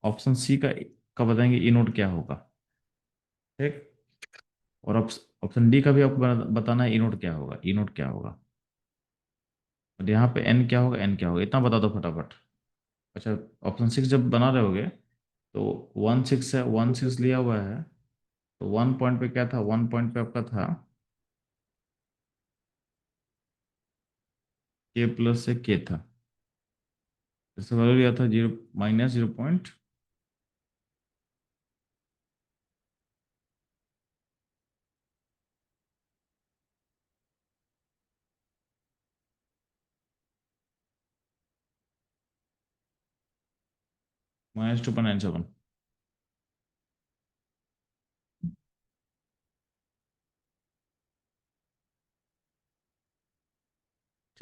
ऑप्शन सी का बताएंगे ई नोट क्या होगा। ठीक, और ऑप्शन डी का भी आपको बताना है ई नोट क्या होगा, ई नोट क्या होगा। और यहाँ पे एन क्या होगा, एन क्या होगा, इतना बता दो फटाफट। अच्छा, ऑप्शन 6 जब बना रहे होगे तो 1 6 है, 1 6 लिया हुआ है। तो 1 पॉइंट पे क्या था, 1 पॉइंट पे आपका था के प्लस से के था। इसका वैल्यू लिया था जीरो -0. -2.97।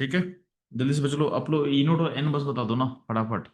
ठीक है, जल्दी से बच लो, आप लोग ई नोट और एन बस बता दो ना फटाफट।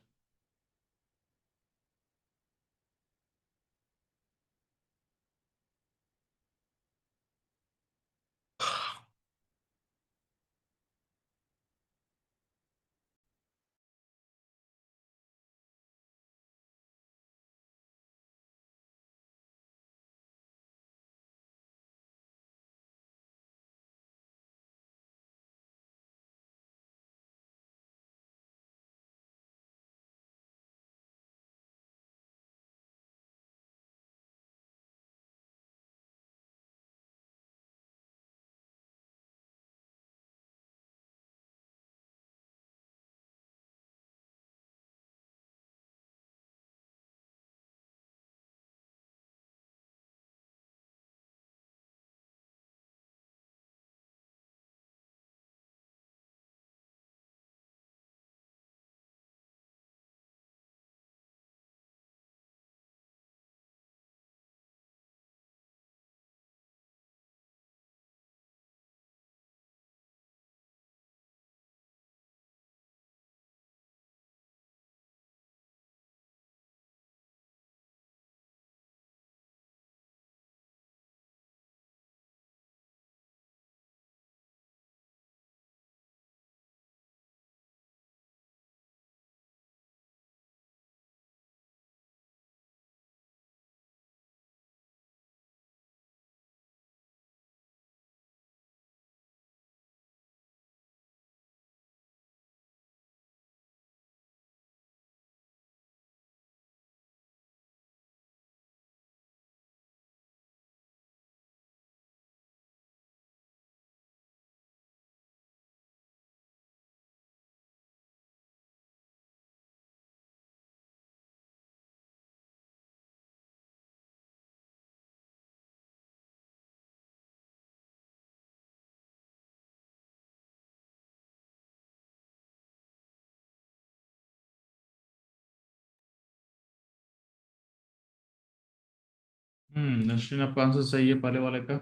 नस्रीन, आपका आंसर सही है पहले वाले का।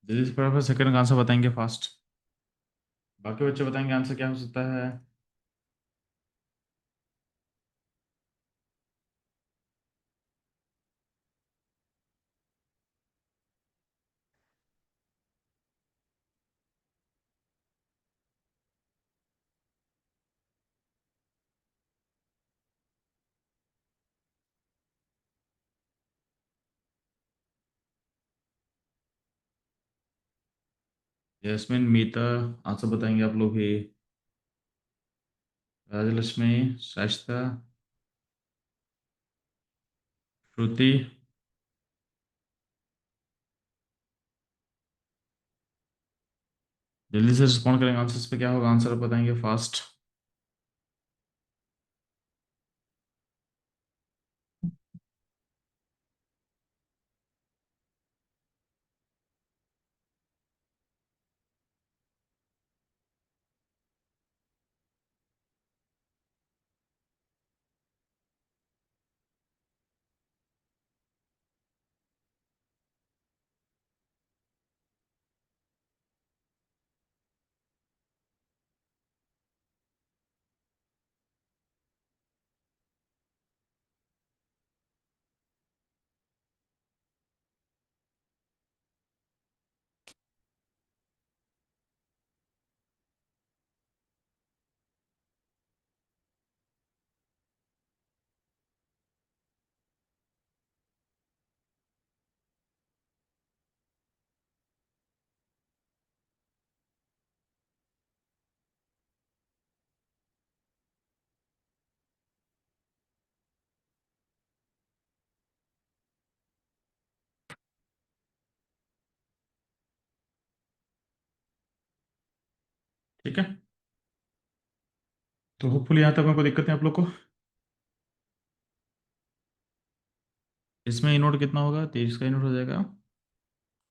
जल्दी से फटाफट सेकंड का आंसर बताएंगे फास्ट। बाकी बच्चे बताएंगे आंसर क्या हो सकता है। जैस्मिन, मीता, आंसर बताएंगे आप लोग ही। राजलक्ष्मी, शाइस्ता, श्रुति। जल्दी से रिस्पॉन्ड करेंगे आंसर्स पे, क्या होगा आंसर बताएंगे फास्ट। ठीक है, तो होपफुली यहाँ तक में कोई दिक्कत नहीं आप लोग को। इसमें इनोड कितना होगा, 23 का इनोड हो जाएगा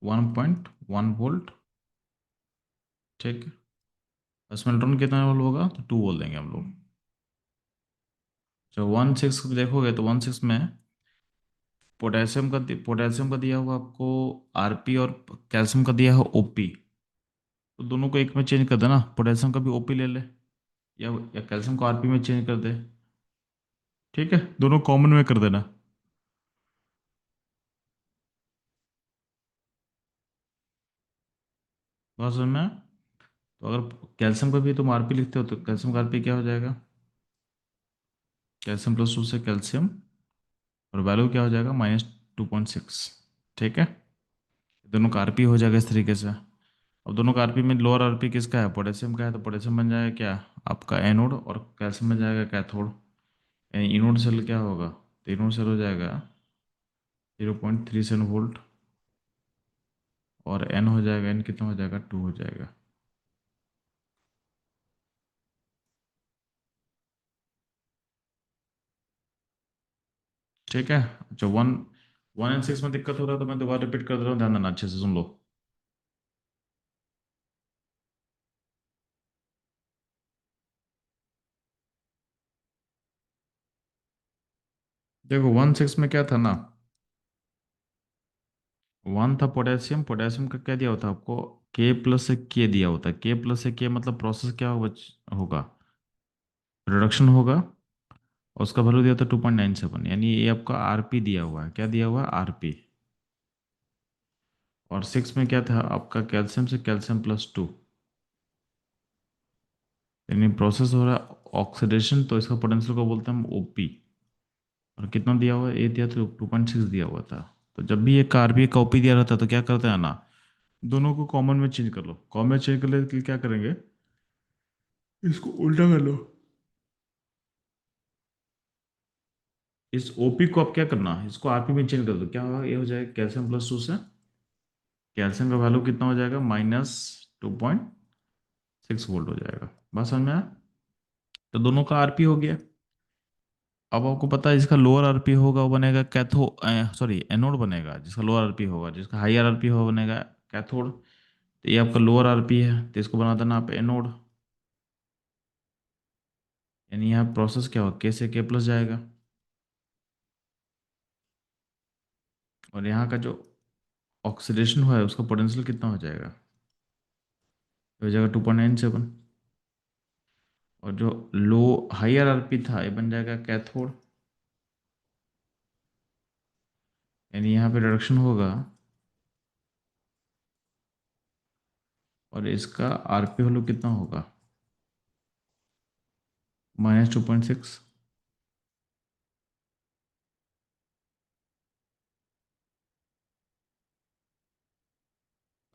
1.1 वोल्ट। ठीक है। इसमें इलेक्ट्रॉन कितना वोल्ट होगा, तो 2 बोल देंगे हम लोग। जो 1.6 देखोगे तो 1.6 में पोटेशियम का दिया हुआ आपको आरपी, और कैल्शियम का दिया है ओपी। तो दोनों को एक में चेंज कर देना, पोटेशियम का भी ओपी ले ले, या कैल्शियम को आरपी में चेंज कर दे। ठीक है, दोनों कॉमन में कर देना। बात समझ में आया? तो अगर कैल्शियम का भी तुम आरपी लिखते हो तो कैल्शियम का आरपी क्या हो जाएगा, कैल्शियम +2 से कैल्शियम, और वैल्यू क्या हो जाएगा -2.6। ठीक है, दोनों का आरपी हो जाएगा इस तरीके से। अब दोनों का आरपी में लोअर आरपी किसका है, पोटेशियम का है, तो पोटेशियम बन जाएगा क्या आपका एनोड, और कैल्शियम बन जाएगा कैथोड। यानी इनोड सेल क्या होगा, तो इनोड सेल हो जाएगा 0.37 वोल्ट, और एन हो जाएगा, एन कितना हो जाएगा, 2 हो जाएगा। ठीक है। अच्छा, 1 1 एंड 6 में दिक्कत हो रहा है तो मैं दोबारा रिपीट कर दे रहा हूँ, ध्यान देना, अच्छे से सुन लो। देखो 1 6 में क्या था ना, 1 था पोटेशियम, पोटेशियम का क्या दिया होता है आपको, K+के दिया होता है। K+के मतलब प्रोसेस क्या होगा, रिडक्शन होगा, और उसका वैल्यू दिया था 2.97, यानी ये आपका आरपी दिया हुआ है, क्या दिया हुआ है, आरपी। और 6 में क्या था आपका, कैल्शियम से कैल्शियम +2, यानी प्रोसेस हो रहा है ऑक्सीडेशन, तो इसका पोटेंशियल को बोलते हैं हम ओपी। और कितना दिया हुआ है, ए दिया था, 2.6 दिया हुआ था। तो जब भी एक आरपी का ओपी दिया रहता है तो क्या करते हैं ना, दोनों को कॉमन में चेंज कर लो। कॉमन में चेंज करने के लिए क्या करेंगे, इसको उल्टा कर लो। इस ओपी को आप क्या करना, इसको आरपी में चेंज कर दो, क्या होगा, ये हो जाएगा कैल्शियम +2 से कैल्शियम का वैल्यू कितना हो जाएगा, -2.6 वोल्ट हो जाएगा। बात समझ में आया? तो दोनों का आरपी हो गया। अब आपको पता है जिसका लोअर आरपी होगा वो बनेगा कैथो, सॉरी एनोड बनेगा। जिसका लोअर आरपी होगा, जिसका हायर आरपी होगा बनेगा कैथोड। तो ये आपका लोअर आरपी है, तो इसको बना देना आप एनोड। यानी यहाँ प्रोसेस क्या होगा, के से के प्लस जाएगा। और यहाँ का जो ऑक्सीडेशन हुआ है उसका पोटेंशियल कितना हो जाएगा, हो जाएगा 2.97। और जो लो हायर आरपी था ये बन जाएगा कैथोड, यानी यहाँ पे रिडक्शन होगा और इसका आरपी वैल्यू कितना होगा, -2.6।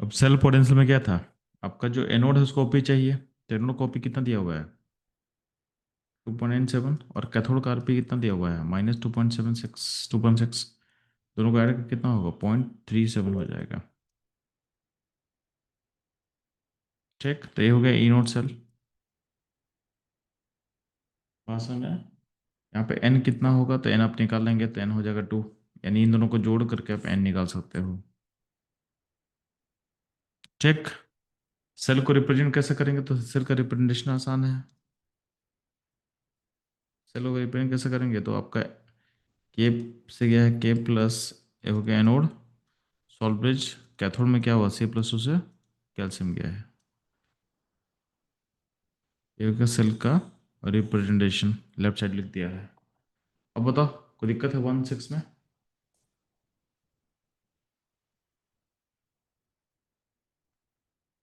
अब सेल पोटेंशियल में क्या था, आपका जो एनोड है उसको ओपी चाहिए, तो एनोड को ओपी कितना दिया हुआ है, 2.97, और कैथोड का आरपी कितना दिया हुआ है, -2.76, 2.6। दोनों को ऐड करके कितना होगा, 0.37 हो जाएगा। ठीक, तो ये हो गया ई नोट सेल। बात समझ आया? यहाँ पे एन कितना होगा, तो एन आप निकाल लेंगे तो एन हो जाएगा 2, यानी इन दोनों को जोड़ करके आप एन निकाल सकते हो। ठीक, सेल को रिप्रेजेंट कैसे करेंगे, तो सेल का रिप्रेजेंटेशन आसान है। सेल को रिप्रेजेंट कैसे करेंगे, तो आपका के से गया है के प्लस, ये हो गया एनोड, सॉल्ट ब्रिज, कैथोड में क्या हुआ, C+2 से कैल्शियम गया है। ये हो गया सेल का रिप्रेजेंटेशन, लेफ्ट साइड लिख दिया है। अब बताओ, कोई दिक्कत है 1.6 में?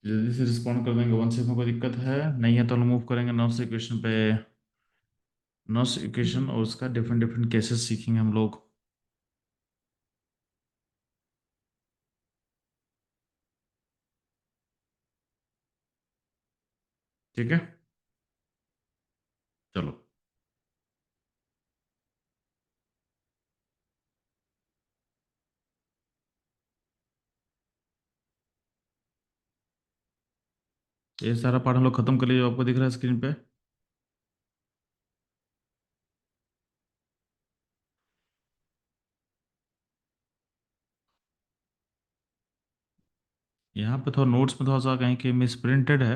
जल्दी से रिस्पॉन्ड कर देंगे 1.6 में, कोई दिक्कत है नहीं है तो हम मूव करेंगे नॉट्स इक्वेशन पे। नॉट्स इक्वेशन और उसका डिफरेंट डिफरेंट केसेस सीखेंगे हम लोग। ठीक है, चलो। ये सारा पार्ट हम लोग खत्म कर लिए, जो आपको दिख रहा है स्क्रीन पे। यहाँ पे थोड़ा नोट्स में थोड़ा सा कहीं कि मिस प्रिंटेड है,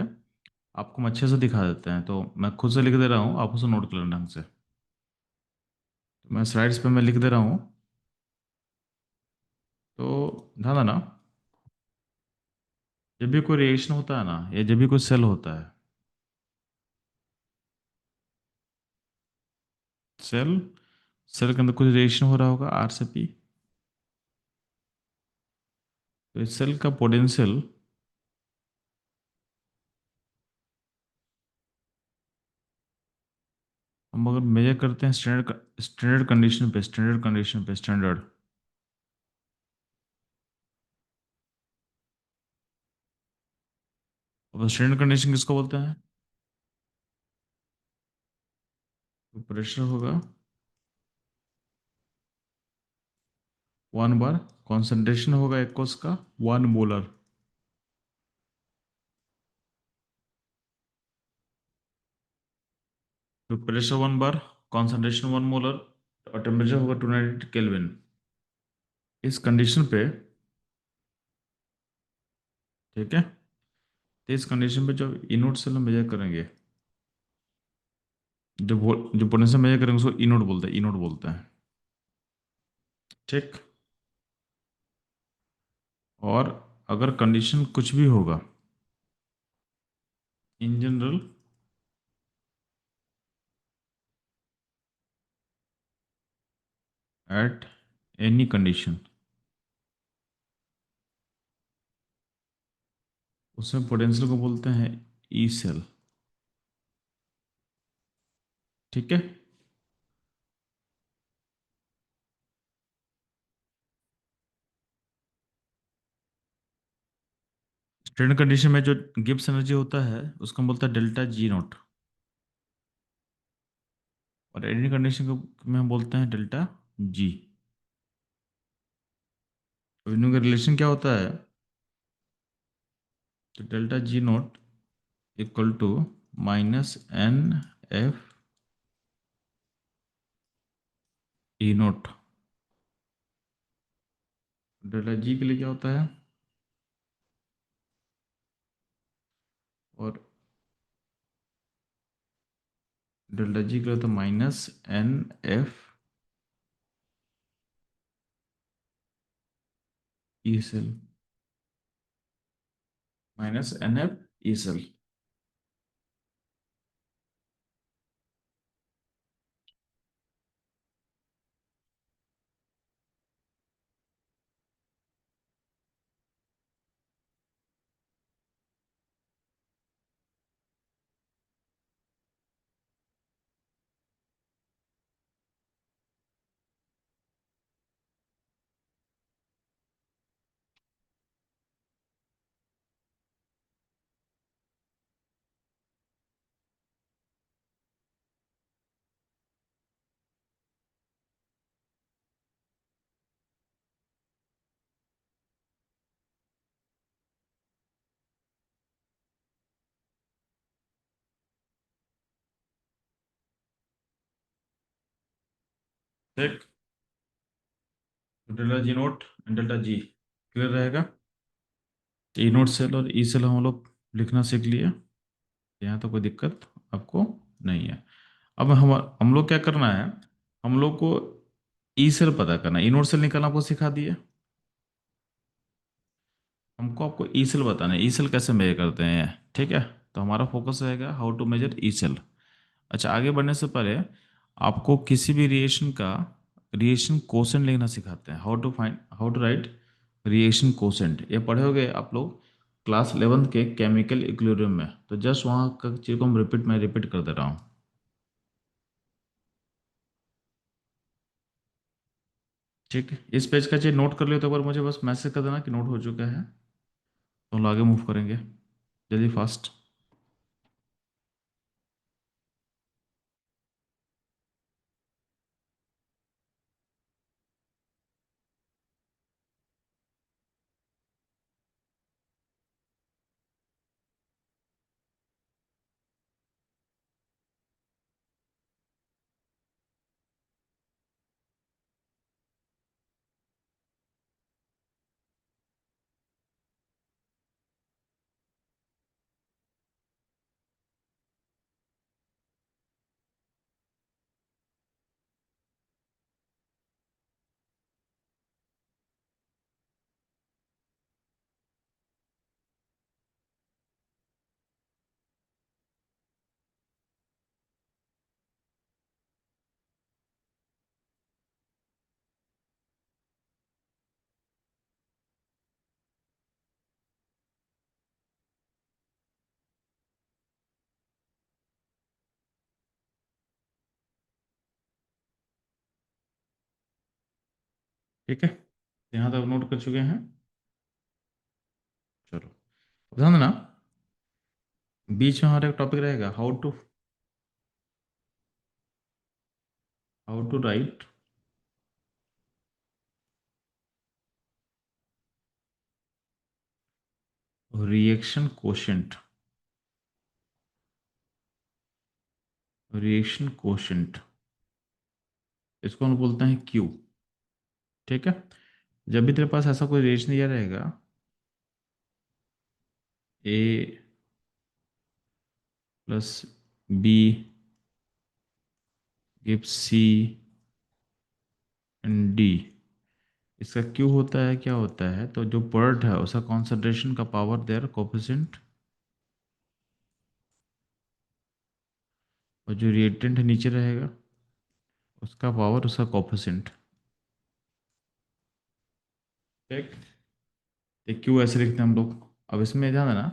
आपको हम अच्छे से दिखा देते हैं, तो मैं खुद से लिख दे रहा हूँ, आप उसे नोट कर लेना ढंग से। तो मैं स्लाइड्स पे मैं लिख दे रहा हूँ, तो ध्यान देना। जब भी कोई रिएक्शन होता है ना, या जब भी कोई सेल होता है, सेल सेल के अंदर कुछ रिएक्शन हो रहा होगा आर से पी, तो इस सेल का पोटेंशियल हम अगर मेजर करते हैं स्टैंडर्ड कंडीशन पे, स्टैंडर्ड, अब स्टैंडर्ड कंडीशन किसको बोलते हैं, तो प्रेशर होगा 1 बार, कॉन्सेंट्रेशन होगा एक्वस का 1 मोलर, तो प्रेशर 1 बार, कॉन्सेंट्रेशन 1 मोलर, और टेम्परेचर होगा 290 केल्विन। इस कंडीशन पे, ठीक है, तो इस कंडीशन पे जो इनोड सेल हम मेजर करेंगे, जो पोटेंशियल मेजर करेंगे उसको इनोड बोलते हैं। ठीक, और अगर कंडीशन कुछ भी होगा, in general at any condition, उसमें पोटेंशियल को बोलते हैं ई सेल। ठीक है, स्टैंडर्ड कंडीशन में जो गिब्स एनर्जी होता है उसको हम बोलते हैं डेल्टा G0, और एनी कंडीशन को में हम बोलते हैं डेल्टा G। अब इनका रिलेशन क्या होता है, तो delta G0 equal to -NF E0। Delta G के लिए क्या होता है, और डेल्टा G के लिए तो -NF E cell minus N F E cell. ठीक। Delta G naught and delta G clear रहेगा। ई नोट सेल और ई सेल हम लोग लिखना सीख लिए। यहाँ तो कोई दिक्कत आपको नहीं है। अब हम लोग क्या करना है, हम लोग को ई सेल पता करना है, ई नोट सेल निकालना आपको सिखा दिए। हमको आपको ई सेल बताना है, ई सेल कैसे मेजर करते हैं, ठीक है। तो हमारा फोकस रहेगा how to measure E cell. अच्छा, आगे बढ़ने से पहले आपको किसी भी रिएक्शन का रिएक्शन कोसेंट लिखना सिखाते हैं, how to write reaction quotient. ये पढ़े होगे आप लोग क्लास 11 के केमिकल इक्विलिब्रियम में। तो जस्ट वहाँ का चीज़ को मैं रिपीट कर दे रहा हूँ। ठीक है, इस पेज का चीज़ नोट कर लियो तो एक बार मुझे बस मैसेज कर देना कि नोट हो चुका है, तो हम लोग आगे मूव करेंगे जल्दी फास्ट। ठीक है, यहाँ तक नोट कर चुके हैं। चलो, अब ध्यान देना, बीच में हमारा एक टॉपिक रहेगा how to write reaction quotient. Reaction quotient इसको हम बोलते हैं क्यू। ठीक है, जब भी तेरे पास ऐसा कोई रिएक्शन दिया रहेगा, A plus B give C and D, इसका क्यू होता है क्या होता है, तो जो प्रोडक्ट है उसका कॉन्सेंट्रेशन का पावर देयर कोफिशिएंट, और जो रिएक्टेंट नीचे रहेगा उसका पावर उसका कोफिशिएंट। ठीक, एक क्यू ऐसे लिखते हैं हम लोग। अब इसमें ध्यान देना,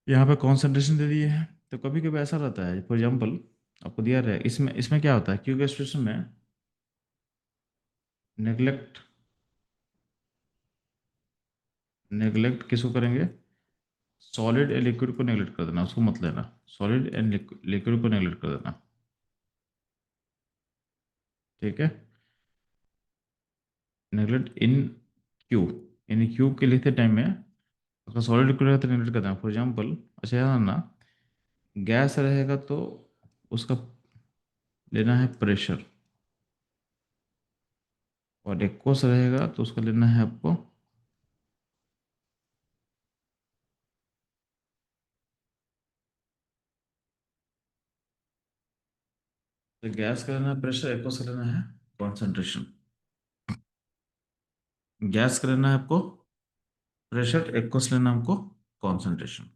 यहाँ पे कॉन्सेंट्रेशन दे दिए हैं, तो कभी कभी ऐसा रहता है, फॉर एग्जाम्पल आपको दिया रहे इसमें इसमें क्या होता है क्यू के सिचुएशन में, नेग्लेक्ट नेग्लेक्ट किसको करेंगे, सॉलिड या लिक्विड को नेग्लेक्ट कर देना, उसको मत लेना, सॉलिड एंड लिक्विड को नेग्लेक्ट कर देना। ठीक है, नेग्लेक्ट इन क्यू के लिखते टाइम में उसका सॉलिड लिक्विड रहेगा तो नेग्लेक्ट कर देना। फॉर एग्जाम्पल, अच्छा याद ना, गैस रहेगा तो उसका लेना है प्रेशर, और एक्वस रहेगा तो उसका लेना है आपको, तो गैस का लेना है प्रेशर, एक्वस का लेना है कॉन्सेंट्रेशन। गैस का लेना है आपको प्रेशर, एक्वस लेना है हमको कॉन्सेंट्रेशन।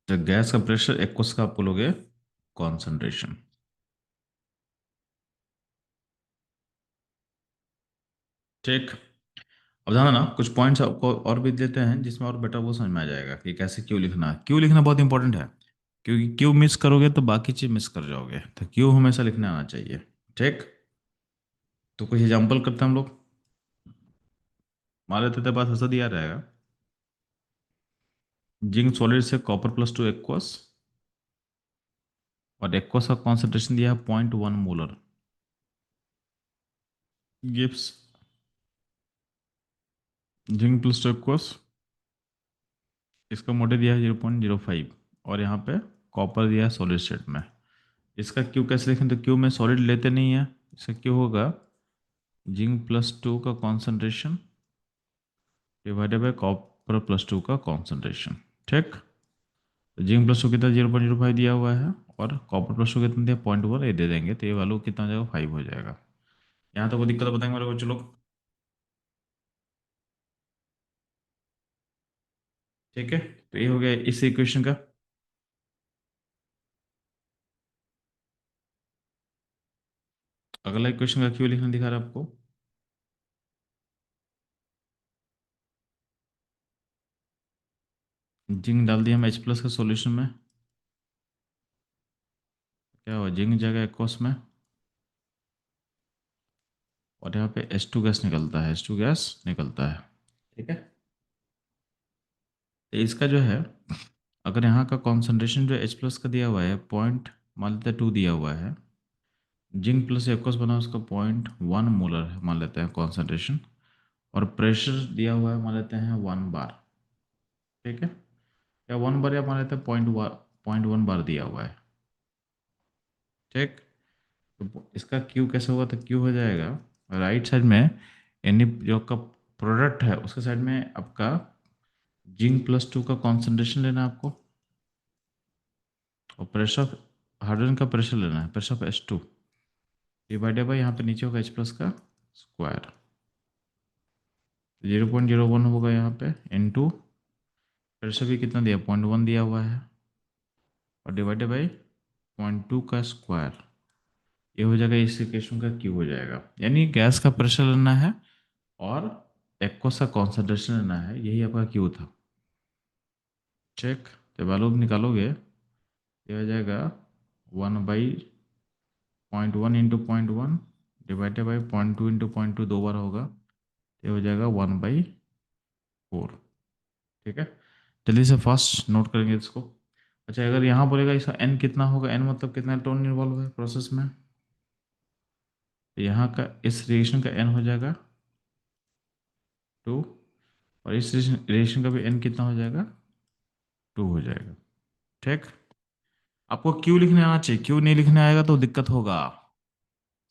तो गैस का प्रेशर, एक्वस का आपको लोगे कॉन्सेंट्रेशन। ठीक। अब ध्यान ना, कुछ पॉइंट्स आपको और भी देते हैं जिसमें और बेटर वो समझ में आ जाएगा कि कैसे क्यों लिखना है। क्यों लिखना बहुत इंपॉर्टेंट है, क्योंकि क्यों मिस करोगे तो बाकी चीज मिस कर जाओगे, तो क्यों हमेशा लिखने आना चाहिए। ठीक। तो कुछ एग्जाम्पल करते हैं हम लोग। मान लेते थे बात हंसा दिया रहेगा। जिंक सॉलिड से कॉपर प्लस 2 एक्वस, और एक्वस का कॉन्सेंट्रेशन दिया है 0.1 molar. Gibbs zinc plus 2 aqueous, इसका मोटे दिया है 0.05, और यहाँ पे कॉपर दिया है सॉलिड स्टेट में। इसका क्यू कैसे लिखें, तो क्यू में सॉलिड लेते नहीं है, इसका क्यू होगा जिंक +2 का कॉन्सेंट्रेशन डिवाइडेड बाय कॉपर +2 का कॉन्सेंट्रेशन। ठीक। तो जिंक +2 कितना 0.05 दिया हुआ है, और कॉपर +2 कितना दिया 0.1, ये दे देंगे तो ये वैल्यू कितना हो जाएगा 5 हो जाएगा। यहाँ तो कोई दिक्कत बताएंगे मेरे बच्चों लोग। ठीक है, तो ये हो गया इस इक्वेशन का। अगला इक्वेशन का क्यों लिखना दिखा रहा है आपको। जिंक डाल दिया हम H+ के सॉल्यूशन में, क्या हुआ जिंक जगह एक्वस में, और यहाँ पे H2 गैस निकलता है, H2 गैस निकलता है। ठीक है। तो इसका जो है, अगर यहाँ का कॉन्सेंट्रेशन जो H+ का दिया हुआ है पॉइंट, मान लेते हैं 2 दिया हुआ है, जिंक प्लस एक्वस बना उसका 0.1 मोलर है मान लेते हैं कॉन्सेंट्रेशन, और प्रेशर दिया हुआ है मान लेते हैं 1 बार। ठीक है, या 1 बार, या मान लेते हैं 0.1 बार दिया हुआ है। ठीक। तो इसका क्यू कैसे होगा, तो क्यू हो जाएगा राइट साइड में यानी जो आपका प्रोडक्ट है उसके साइड में आपका जिंक +2 का कॉन्सेंट्रेशन लेना है आपको, और प्रेशर ऑफ हाइड्रोजन का प्रेशर लेना है, pressure of H2 divided by यहाँ पे नीचे होगा H+ का स्क्वायर। 0.01 होगा यहाँ पे इनटू प्रेशर भी कितना दिया 0.1 दिया हुआ है, और डिवाइडेड बाई 0.2 का स्क्वायर। ये हो जाएगा इस इक्वेशन का क्यू हो जाएगा, यानी गैस का प्रेशर लेना है और एक्वस का कॉन्सेंट्रेशन लेना है, यही आपका क्यू था। चेक। तो वैल्यू निकालोगे, ये हो जाएगा 1/0.1 × 0.1 डिवाइडेड बाई 0.2 × 0.2 दो बार होगा, ये हो जाएगा 1/4। ठीक है, जल्दी से फास्ट नोट करेंगे इसको। अच्छा, अगर यहाँ बोलेगा इसका एन कितना होगा, एन मतलब कितना इलेक्ट्रॉन इन्वॉल्व है प्रोसेस में, तो यहाँ का इस रिएक्शन का एन हो जाएगा 2, और इस रिएक्शन का भी एन कितना हो जाएगा 2 हो जाएगा। ठीक। आपको क्यू लिखने आना चाहिए, क्यू नहीं लिखने आएगा तो दिक्कत होगा।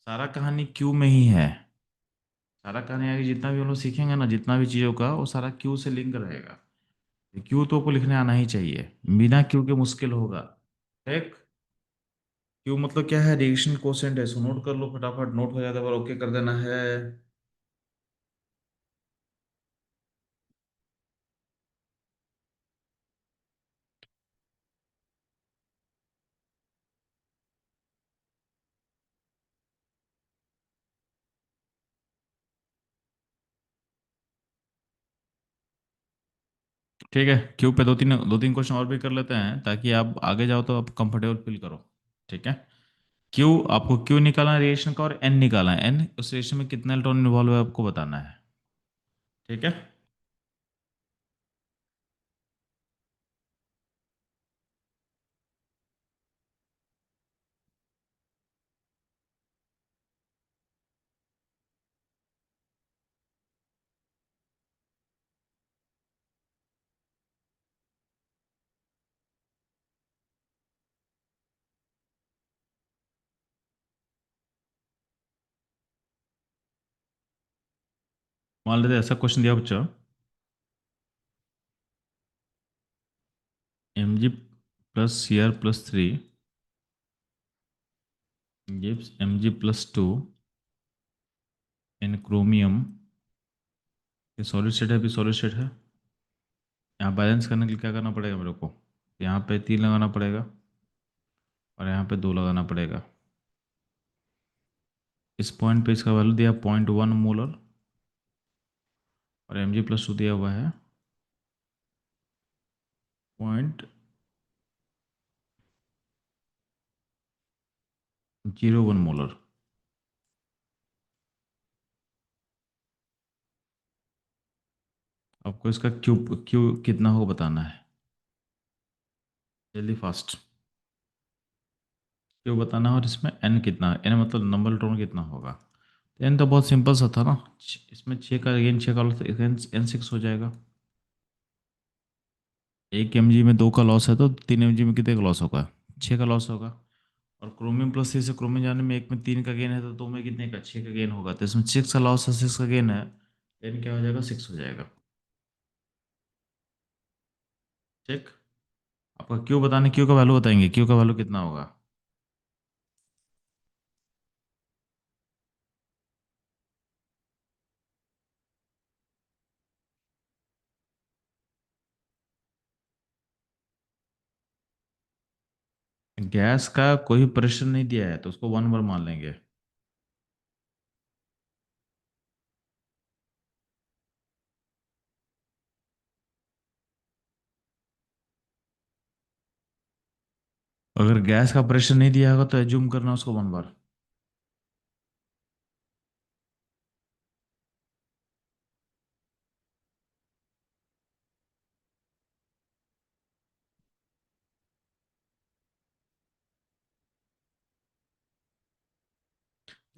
सारा कहानी क्यू में ही है, सारा कहानी आगे जितना भी हम लोग सीखेंगे ना, जितना भी चीज़ों का, वो सारा क्यू से लिंक रहेगा। क्यू तो आपको लिखने आना ही चाहिए, बिना क्यू के मुश्किल होगा। ठीक। क्यू मतलब क्या है, रिएक्शन कोसेंट है, सो नोट कर लो फटाफट, नोट हो जाता है ओके कर देना है। ठीक है, क्यू पे दो तीन क्वेश्चन और भी कर लेते हैं ताकि आप आगे जाओ तो आप कंफर्टेबल फील करो। ठीक है। क्यू, आपको क्यू निकालना है रिएक्शन का, और एन निकालना है, एन उस रिएक्शन में कितना इलेक्ट्रॉन इन्वॉल्व है आपको बताना है। ठीक है। मान लेते हैं ऐसा क्वेश्चन दिया बच्चा, Mg plus Cr+3 gives Mg+2 इन क्रोमियम। ये सॉलिड स्टेट है, भी सॉलिड स्टेट है। यहाँ बैलेंस करने के लिए क्या करना पड़ेगा मेरे को? यहाँ पे 3 लगाना पड़ेगा और यहाँ पे 2 लगाना पड़ेगा। इस पॉइंट पे इसका वैल्यू दिया 0.1 मोलर और Mg+2 दिया हुआ है 0.01 मोलर। आपको इसका क्यू क्यू कितना होगा बताना है, जल्दी फास्ट। क्यू बताना है और इसमें एन कितना है, एन मतलब नंबर इलेक्ट्रॉन कितना होगा। तो एन तो बहुत सिंपल सा था ना, इसमें 6 का अगेन 6 का लॉस, N6 हो जाएगा। 1 mg में 2 का लॉस है तो 3 mg में कितने का लॉस होगा? 6 का लॉस होगा। और क्रोमियम+3 से क्रोमियम जाने में 1 में 3 का गेन है तो 2 में कितने का? 6 का गेन होगा। तो इसमें 6 का लॉस है, 6 का गेन है, एन क्या हो जाएगा? 6 हो जाएगा। ठीक। आपका क्यू बताने, क्यू का वैल्यू बताएंगे, क्यू का वैल्यू कितना होगा? गैस का कोई प्रेशर नहीं दिया है तो उसको 1 बार मान लेंगे। अगर गैस का प्रेशर नहीं दिया होगा तो एज्यूम करना उसको 1 बार।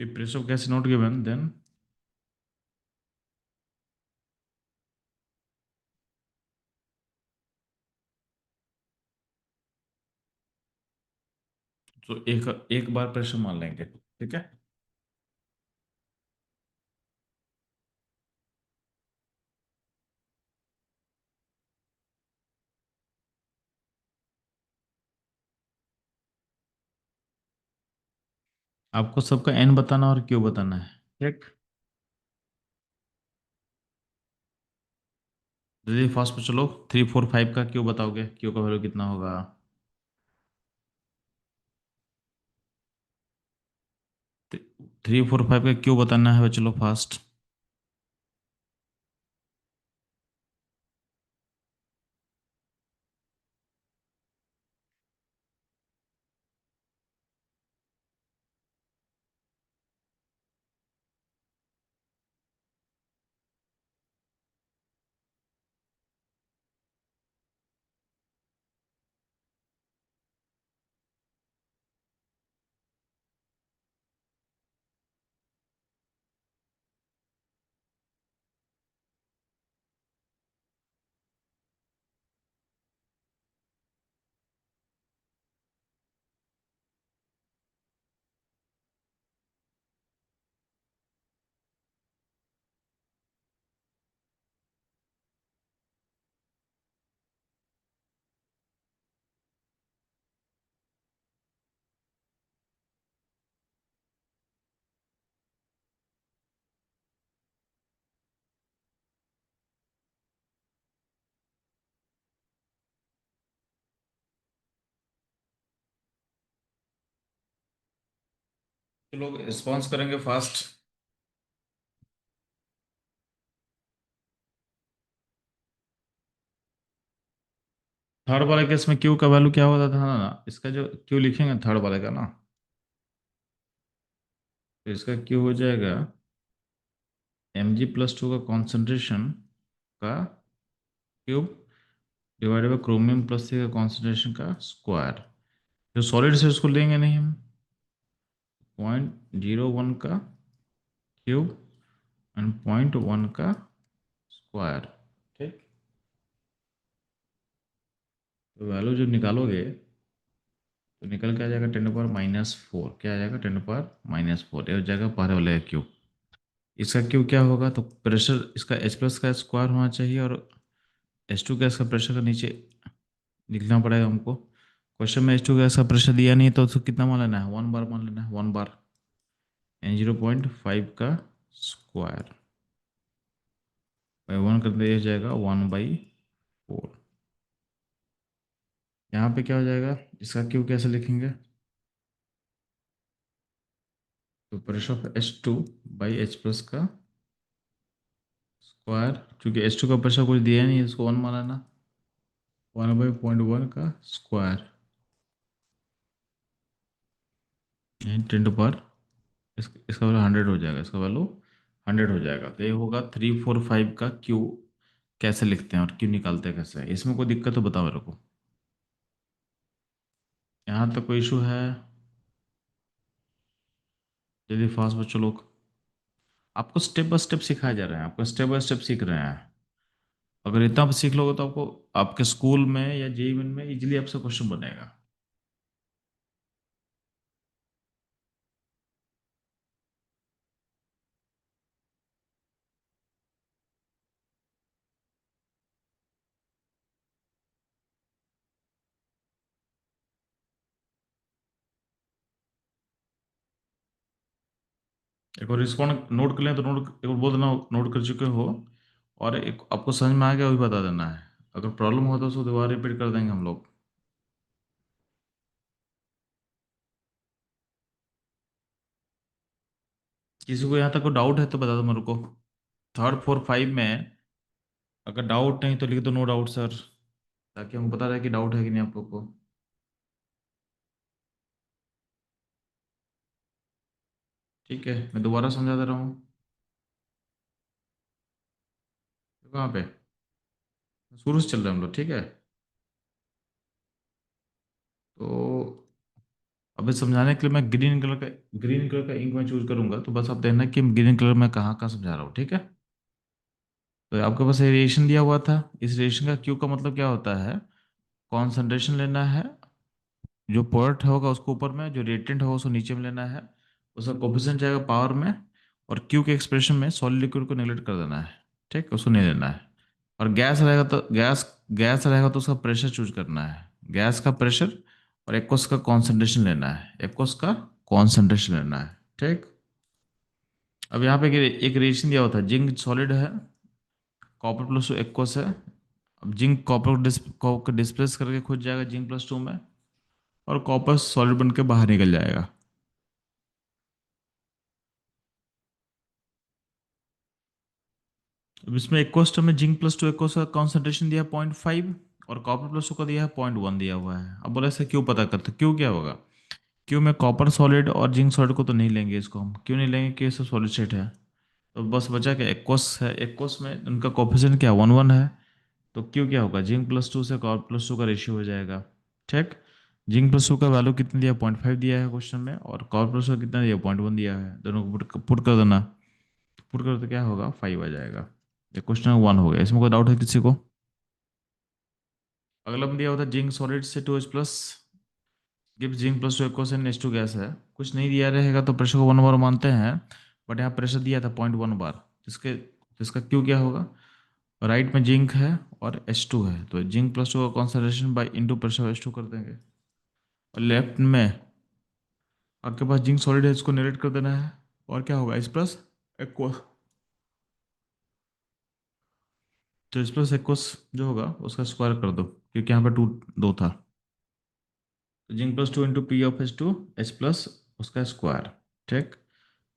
If pressure of gas is not given, then तो एक एक बार प्रेशर मान लेंगे, ठीक है। आपको सबका एन बताना और क्यू बताना है, ठीक। जल्दी फास्ट पे चलो, 3 4 5 का क्यू बताओगे, क्यू का वैल्यू कितना होगा? 3 4 5 का क्यू बताना है, चलो फास्ट। चलो रिस्पॉन्स करेंगे फास्ट। थर्ड वाले केस में क्यू का वैल्यू क्या होता था ना, इसका जो क्यू लिखेंगे थर्ड वाले का ना, तो इसका क्यू हो जाएगा Mg+2 का कॉन्सेंट्रेशन का क्यूब डिवाइडेड बाई क्रोमियम+3 का कॉन्सेंट्रेशन का स्क्वायर। जो सॉलिड है उसको लेंगे नहीं हम, 0.01 का क्यूब एंड 0.1 का स्क्वायर, ठीक। तो वैल्यू जब निकालोगे तो निकल के आ जाएगा 10⁻⁻⁴। क्या आ जाएगा? 10⁻⁻⁴। ये हो जाएगा पहले वाले का क्यूब। इसका क्यू क्या होगा, तो प्रेशर इसका एच प्लस का स्क्वायर होना चाहिए, और एच टू गैस का प्रेशर का नीचे लिखना पड़ेगा हमको। क्वेश्चन में एच टू गैस का प्रेशर दिया नहीं है, तो उसको कितना मान लेना है, 1 बार मान लेना है, 1 बार, यानी 0.5 का स्क्वायर बाई 1 कर दिया जाएगा, 1/4। यहाँ पे क्या हो जाएगा, इसका क्यू कैसे लिखेंगे, तो प्रेशर ऑफ H2/H+ का स्क्वायर, क्योंकि H2 का प्रेशर कुछ दिया नहीं है, इसको 1 माना ना, 1/0.1 का स्क्वायर, यानी 10 इसका वैल्यू 100 हो जाएगा, इसका वैल्यू 100 हो जाएगा। तो ये होगा 345 का क्यू। कैसे लिखते हैं और क्यू निकालते हैं कैसे, इसमें कोई दिक्कत तो बताओ मेरे को। यहाँ तक कोई इशू है? जल्दी फास्ट बच्चों लोग, आपको स्टेप बाय स्टेप सिखाया जा रहा है, आपको स्टेप बाय स्टेप सीख रहे हैं। अगर इतना आप सीख लोगे तो आपको आपके स्कूल में या जेईई में इजीली आपसे क्वेश्चन बनेगा। एक बार रिस्पॉन्ड नोट कर लें तो नोट, एक बार बोल देना नोट कर चुके हो, और एक आपको समझ में आ गया वो भी बता देना है। अगर प्रॉब्लम हो तो उसको दोबारा रिपीट कर देंगे हम लोग। किसी को यहाँ तक कोई डाउट है तो बता दो मेरे को। थर्ड फोर फाइव में अगर डाउट नहीं तो लिख दो नो डाउट सर, ताकि हमको पता रहे कि डाउट है कि नहीं आप लोग को। ठीक है, मैं दोबारा समझा दे रहा हूँ। कहाँ पे? शुरू से चल रहे हैं हम लोग, ठीक है। तो अभी समझाने के लिए मैं ग्रीन कलर का इंक में चूज करूंगा, तो बस आप देखना कि ग्रीन कलर में कहाँ कहाँ समझा रहा हूँ, ठीक है। तो आपके पास रेडिएशन दिया हुआ था, इस रेडिएशन का क्यू का मतलब क्या होता है, कॉन्सेंट्रेशन लेना है, जो पॉइंट होगा उसको ऊपर में, जो रिएक्टेंट होगा उसको नीचे में लेना है, उसका कोफिशिएंट जाएगा पावर में, और क्यू के एक्सप्रेशन में सॉलिड लिक्विड को नेगलेक्ट कर देना है, ठीक, उसको नहीं लेना है। और गैस रहेगा तो उसका प्रेशर चूज करना है, गैस का प्रेशर, और एक्वस का कॉन्सेंट्रेशन लेना है, एक्वस का कॉन्सेंट्रेशन लेना है, ठीक। अब यहाँ पे एक रिएक्शन दिया हुआ था, जिंक सॉलिड है, कॉपर प्लस टू एक्वस है। अब जिंक कॉपर को डिस्प्लेस करके खुद जाएगा जिंक प्लस टू में, और कॉपर सॉलिड बन के बाहर निकल जाएगा। अब इसमें एक्वस में जिंक प्लस टू एक्वस का कॉन्सेंट्रेशन दिया है 0.5, और कॉपर प्लस टू का दिया है 0.1 दिया हुआ है। अब बोला इसे क्यों पता करते, क्यों क्या होगा, क्यों में कॉपर सॉलिड और जिंक सॉलिड को तो नहीं लेंगे, इसको हम क्यों नहीं लेंगे कि ये सब सॉलिड स्टेट है। तो बस बचा कि एक्वस है, एक्वस में उनका कोफिशिएंट क्या 1 1 है, तो क्यों क्या होगा, जिंक प्लस टू से कॉपर प्लस टू का रेशियो हो जाएगा, ठीक। जिंक प्लस टू का वैल्यू कितना दिया, 0.5 दिया है क्वेश्चन में, और कॉपर प्लस टू का कितना दिया, 0.1 दिया है, दोनों को पुट कर देना, पुट कर तो क्या होगा, 5 आ जाएगा। ये क्वेश्चन 1 हो गया, इसमें कोई डाउट है किसी को? अगला में दिया होता है जिंक सॉलिड से 2H+ gives zinc plus two aqueous and H2 gas है। कुछ नहीं दिया रहेगा तो प्रेशर को 1 बार मानते हैं, बट यहाँ प्रेशर दिया था 0.1 बार, इसका क्यू क्या होगा, राइट में जिंक है और H2 है, तो जिंक प्लस टू का concentration by into pressure H2 कर देंगे, और लेफ्ट में आपके पास जिंक सॉलिड है, इसको नेरेट कर देना है, और क्या होगा, इस प्लस एक्वस, तो इस प्लस एक्वस जो होगा उसका स्क्वायर कर दो, क्योंकि यहाँ पे टू दो था, तो zinc plus two into P of H2H+ उसका स्क्वायर, ठीक।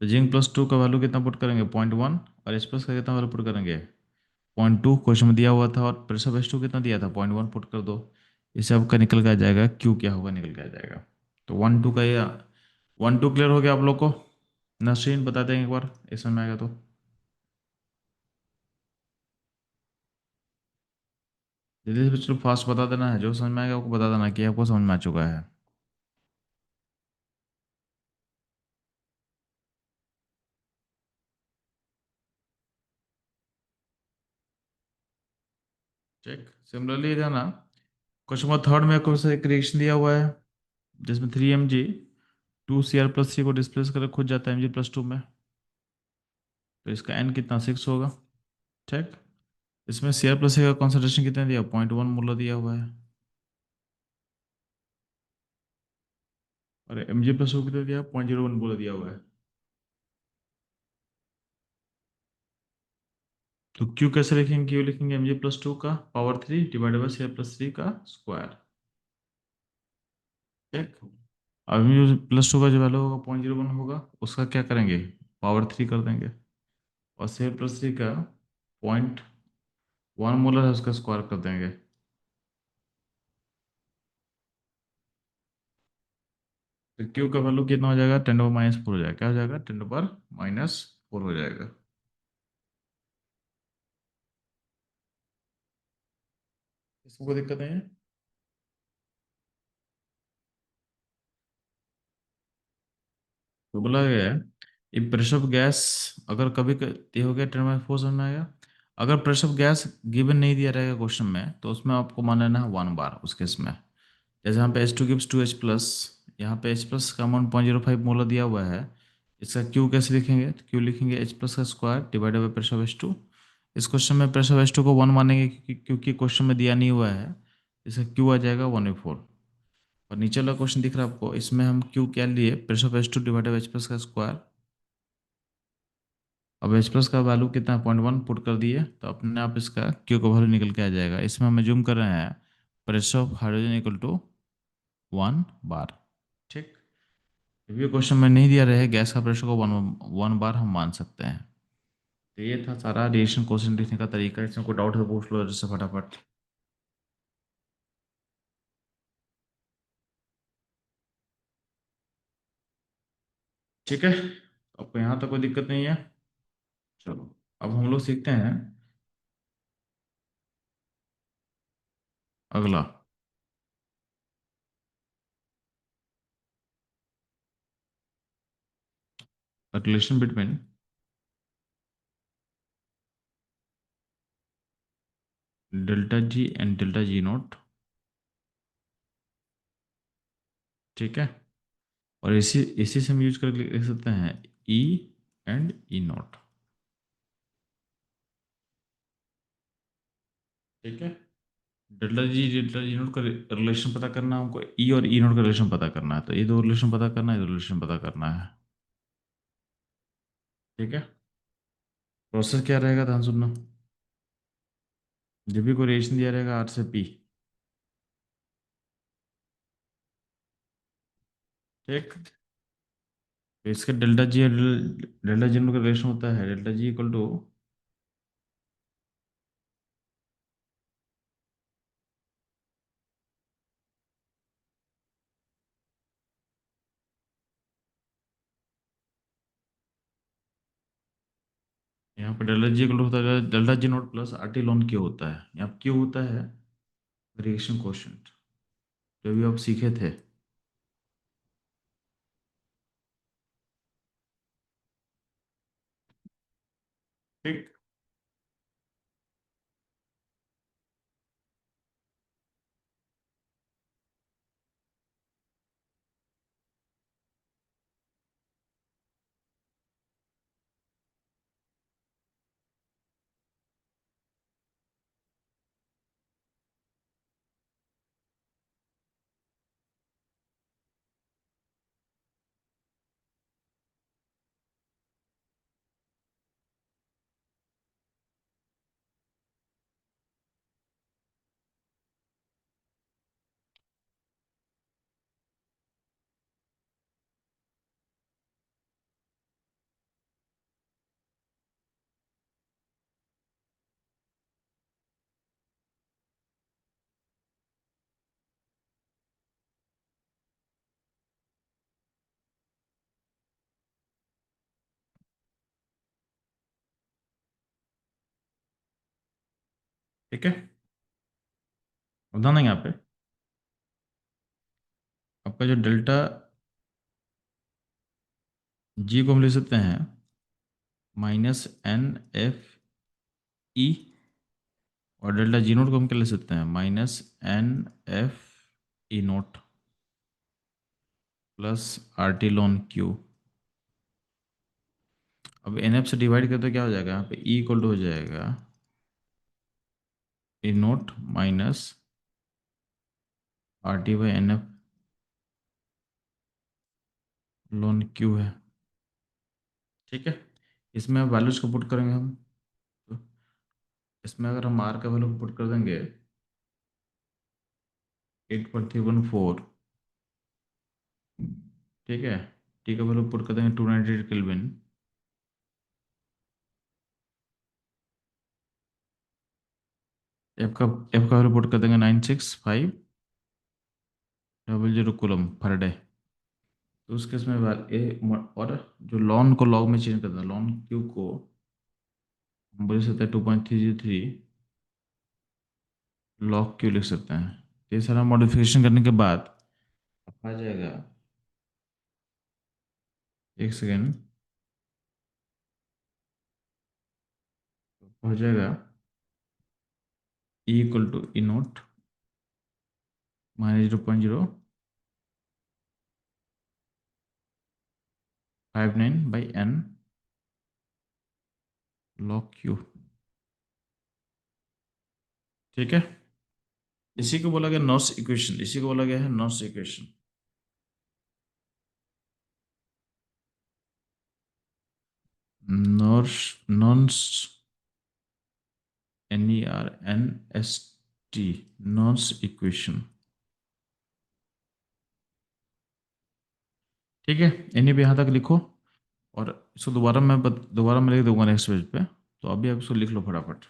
तो जिंक प्लस टू का वैल्यू कितना पुट करेंगे, 0.1, और H+ का कितना वैल्यू पुट करेंगे, 0.2, क्वेश्चन में दिया हुआ था, और प्रेशर H2 कितना दिया था, 0.1 पुट कर दो। इससे आपका निकल के आ जाएगा क्यू क्या होगा, निकल के आ जाएगा। तो 1 2 का ये 1 2 क्लियर हो गया आप लोग को? नसरीन बता देंगे एक बार, ये समझ में आएगा तो। जल्दी से चलो फास्ट बता देना है, जो समझ में आएगा आपको बता देना कि आपको समझ में आ चुका है। ठीक, सिमिलरली ना, क्वेश्चन नंबर थर्ड में आपको एक रिएक्शन दिया हुआ है, जिसमें 3 mg 2Cr+3 को डिस्प्लेस करके खुद जाता है Mg+2 में। तो इसका एन कितना 6 होगा। ठीक। इसमें शेयर प्लस का कॉन्सेंट्रेशन कितना दिया, 0.1 मोलर दिया हुआ है। और एम जी प्लस ओ कितना दिया, 0.01 मोलर दिया हुआ है। तो क्यू कैसे लिखेंगे, क्यू लिखेंगे एम जी प्लस 2 का power 3 divided by share plus 3 का स्क्वायर। ठीक। अब जो प्लस 2 का जो वैल्यू होगा 0.01 होगा, उसका क्या करेंगे, पावर 3 कर देंगे। और शेयर प्लस 3 का 0.1 मोलर है, उसका स्क्वायर कर देंगे। तो क्यू का वैल्यू कितना हो जाएगा, 10⁻⁴ हो जाएगा। क्या हो जाएगा, 10⁻⁴ हो जाएगा। इसमें कोई दिक्कत नहीं है। तो बोला गया है ये प्रेशर ऑफ गैस, अगर कभी ये हो गया 10⁻⁴ समझ में आएगा। अगर प्रेशर ऑफ गैस गिवन नहीं दिया रहेगा क्वेश्चन में, तो उसमें आपको मान लेना है 1 बार उस केस में। जैसे यहाँ पे H2 गिव्स 2H प्लस, यहाँ पे H प्लस का अमाउंट 0.05 मोलर दिया हुआ है। इसका क्यू कैसे लिखेंगे, तो क्यू लिखेंगे H प्लस का square divided by pressure of H2। इस क्वेश्चन में प्रेशर ऑफ H2 को 1 मानेंगे, क्योंकि क्वेश्चन में दिया नहीं हुआ है। इसका क्यू आ जाएगा 1/4। और नीचे वाला क्वेश्चन दिख रहा है आपको, इसमें हम क्यू क्या लिए, pressure of H2 divided by H plus का स्क्वायर। अब H प्लस का वैल्यू कितना है, 0.1 पुट कर दिए, तो अपने आप इसका क्यू का वैल्यू निकल के आ जाएगा। इसमें हम जूम कर रहे हैं, pressure of hydrogen equal to 1 bar. ठीक। ये क्वेश्चन में नहीं दिया रहे गैस का प्रेशर को 1 बार हम मान सकते हैं। तो ये था सारा रिएक्शन क्वेश्चन लिखने का तरीका। इसमें कोई डाउट है तो पूछ लो जैसे फटाफट। ठीक है, आपको यहाँ तक कोई दिक्कत नहीं है। चलो, अब हम लोग सीखते हैं अगला। Relation between delta G and delta G note. ठीक है। और इसी इसी से हम यूज करके लिख सकते हैं ई एंड ई नोट। ठीक है। डेल्टा जी नोट का रिलेशन पता करना है हमको, ई और ई नोट का रिलेशन पता करना है। तो ये दो रिलेशन पता करना है, ये दो रिलेशन पता करना है। ठीक है। प्रोसेस क्या रहेगा, ध्यान सुनना। जब भी कोई रिलेशन दिया रहेगा आर से पी। ठीक। तो इसका delta G delta G note का रिलेशन होता है डेल्टा जी इक्वल टू, यहाँ पे डेल्टा जी इक्वल टू होता है delta G note plus R T lawn Q होता है। यहाँ क्यू होता है रिएक्शन कोशेंट, जो भी आप सीखे थे। ठीक। ठीक है। अब ध्यान देंगे यहाँ पे, आपका जो डेल्टा जी को हम ले सकते हैं -NFE, और डेल्टा जी नोट को हम क्या ले सकते हैं, -NFE note plus R T lawn Q. अब एन एफ से डिवाइड करते तो क्या हो जाएगा, यहाँ पे ई इक्वल टू हो जाएगा A naught minus R T by N F लोन क्यू है। ठीक है, इसमें वैल्यूज को पुट करेंगे हम, तो इसमें अगर हम आर का वैल्यू पुट कर देंगे 8.314, ठीक है, टी का वैल्यू पुट कर देंगे 298 केल्विन, एफ का वैल्यू पुट कर देंगे 96500 कूलम पर डे। तो उस केस में और जो लॉन को लॉग में चेंज करना है, लॉन क्यू को हम बोल सकते हैं 2.303 लॉग क्यू लिख सकते हैं। तो ये सारा मॉडिफिकेशन करने के बाद आ जाएगा, एक सेकेंड, हो जाएगा E equal to E nought minus 0.059/n log Q. ठीक है, इसी को बोला गया नॉस इक्वेशन, इसी को बोला गया है नॉस इक्वेशन। Norse नॉन्स NERNST नॉन्स equation. ठीक है, इन्हीं पे यहाँ तक लिखो, और इसको दोबारा मैं लिख दूंगा नेक्स्ट पेज पे। तो अभी आप इसको लिख लो फटाफट,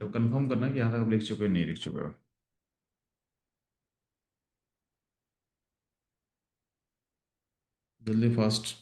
तो कंफर्म करना कि यहाँ तक आप लिख चुके हो नहीं लिख चुके हो। जल्दी फास्ट।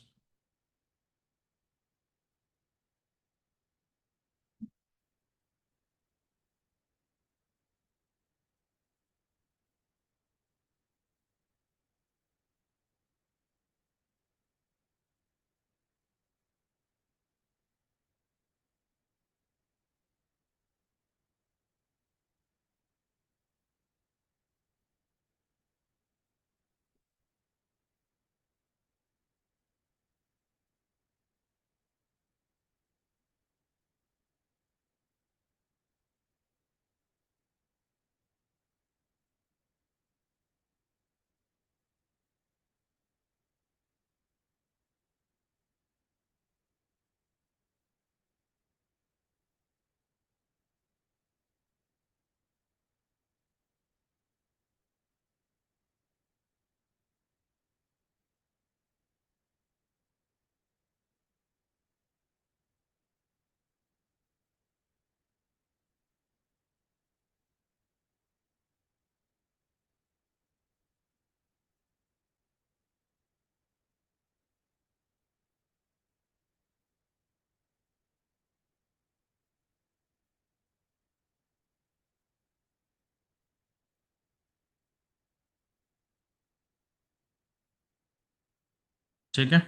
ठीक है,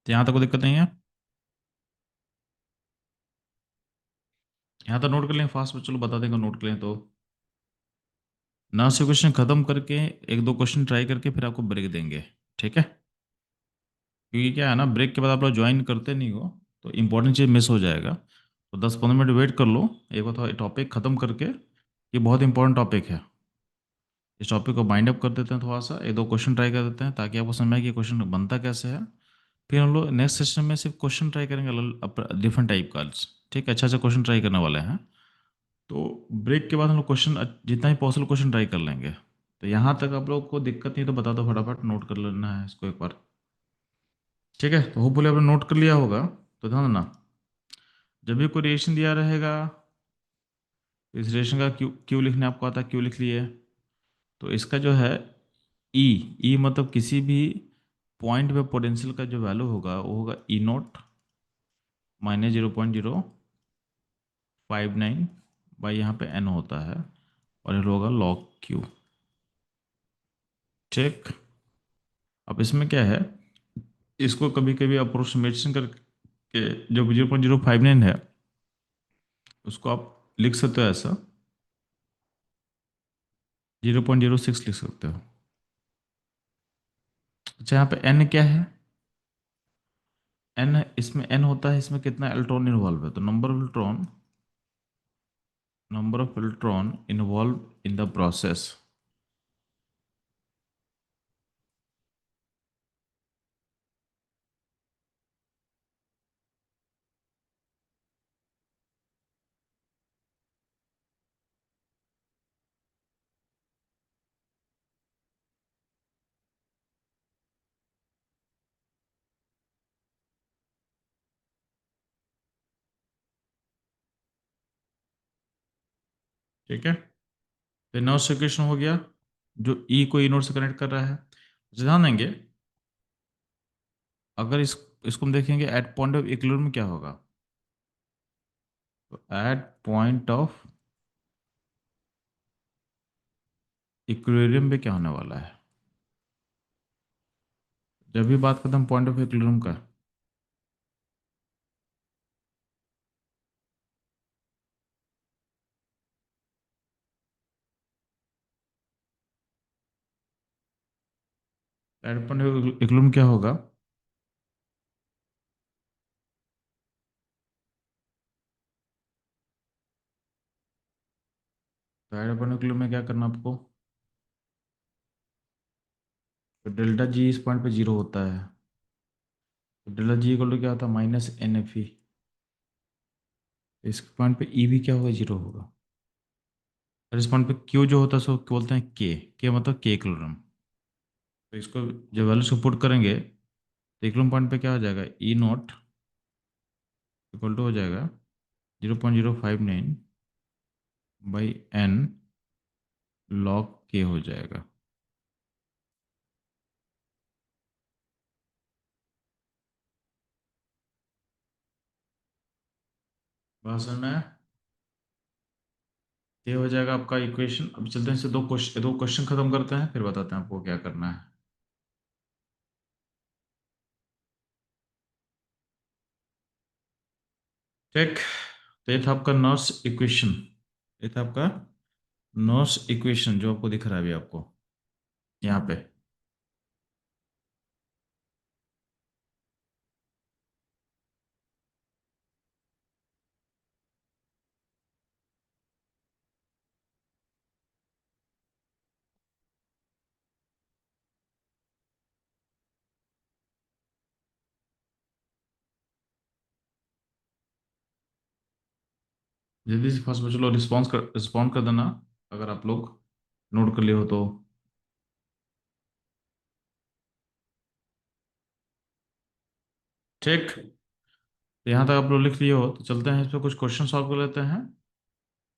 तो यहाँ तक कोई दिक्कत नहीं है, यहाँ तक नोट कर लें फास्ट में, चलो बता देंगे नोट कर लें तो। ना से क्वेश्चन खत्म करके एक दो क्वेश्चन ट्राई करके फिर आपको ब्रेक देंगे। ठीक है, क्योंकि क्या है ना, ब्रेक के बाद आप लोग ज्वाइन करते नहीं हो तो इंपॉर्टेंट चीज़ मिस हो जाएगा। तो 10-15 मिनट वेट कर लो, एक बार टॉपिक खत्म करके, ये बहुत इंपॉर्टेंट टॉपिक है, इस टॉपिक को बाइंड अप कर देते हैं, थोड़ा सा एक दो क्वेश्चन ट्राई कर देते हैं ताकि आपको समझ में आए कि क्वेश्चन बनता कैसे है। फिर हम लोग नेक्स्ट सेशन में सिर्फ क्वेश्चन ट्राई करेंगे डिफरेंट टाइप का। ठीक है, अच्छा अच्छा क्वेश्चन ट्राई करने वाले हैं। तो ब्रेक के बाद हम लोग क्वेश्चन जितना ही पॉसिबल क्वेश्चन ट्राई कर लेंगे। तो यहाँ तक आप लोग को दिक्कत नहीं तो बता दो, फटाफट नोट कर लेना है इसको एक बार। ठीक है, तो होपफुली आपने नोट कर लिया होगा। तो ध्यान देना, जब भी कोई रिएक्शन दिया रहेगा तो इस रिएक्शन का क्यू क्यू लिखने आपको आता है, क्यू लिख लिए। तो इसका जो है ई, ई मतलब किसी भी पॉइंट पे पोटेंशियल का जो वैल्यू होगा वो होगा ई नोट माइनस 0.059 बाई यहाँ पे एन होता है, और ये होगा लॉग क्यू। ठीक, अब इसमें क्या है, इसको कभी कभी अप्रोक्सीमेशन करके जो 0.059 है उसको आप लिख सकते हो ऐसा, 0.06 लिख सकते हो। अच्छा, यहाँ पे एन क्या है, एन, इसमें एन होता है, इसमें कितना इलेक्ट्रॉन इन्वॉल्व है, तो number of electron involve in the process. ठीक है, तो नॉट इक्वेशन हो गया, जो ई को ई नोड से कनेक्ट कर रहा है। अच्छा, ध्यान देंगे, अगर इसको हम देखेंगे एट पॉइंट ऑफ इक्विलिब्रियम में क्या होगा, तो एट पॉइंट ऑफ इक्विलिब्रियम पे क्या होने वाला है, जब भी बात करते हैं पॉइंट ऑफ इक्विलिब्रियम का, एट पॉइंट ऑफ इक्विलिब्रियम क्या होगा, तो एट पॉइंट ऑफ इक्विलिब्रियम में क्या करना आपको, तो डेल्टा जी इस पॉइंट पे जीरो होता है, तो डेल्टा जी इक्वल टू क्या होता है, माइनस एन एफ ई। इस पॉइंट पे ई भी क्या होगा, जीरो होगा। और इस पॉइंट पे क्यू जो होता है उसको क्या बोलते हैं, के मतलब के इक्विलिब्रियम। तो इसको जब वैल्यूज को पुट करेंगे, तो इक्विलिब्रियम पॉइंट पे क्या हो जाएगा, ई नॉट इक्वल टू हो जाएगा 0.059 बाई एन लॉग के हो जाएगा। बात समझ में आया? ये हो जाएगा आपका इक्वेशन। अब चलते हैं, इसे दो क्वेश्चन खत्म करते हैं, फिर बताते हैं आपको क्या करना है। ठीक, तो ये था आपका नॉट्स इक्वेशन, ये था आपका नॉट्स इक्वेशन जो आपको दिख रहा है अभी आपको यहाँ पे। जल्दी से फर्स्ट में चलो रिस्पॉन्ड कर देना, अगर आप लोग नोट कर लिए हो तो। ठीक, तो यहाँ तक आप लोग लिख लिए हो, तो चलते हैं इस पर कुछ क्वेश्चन सॉल्व कर लेते हैं,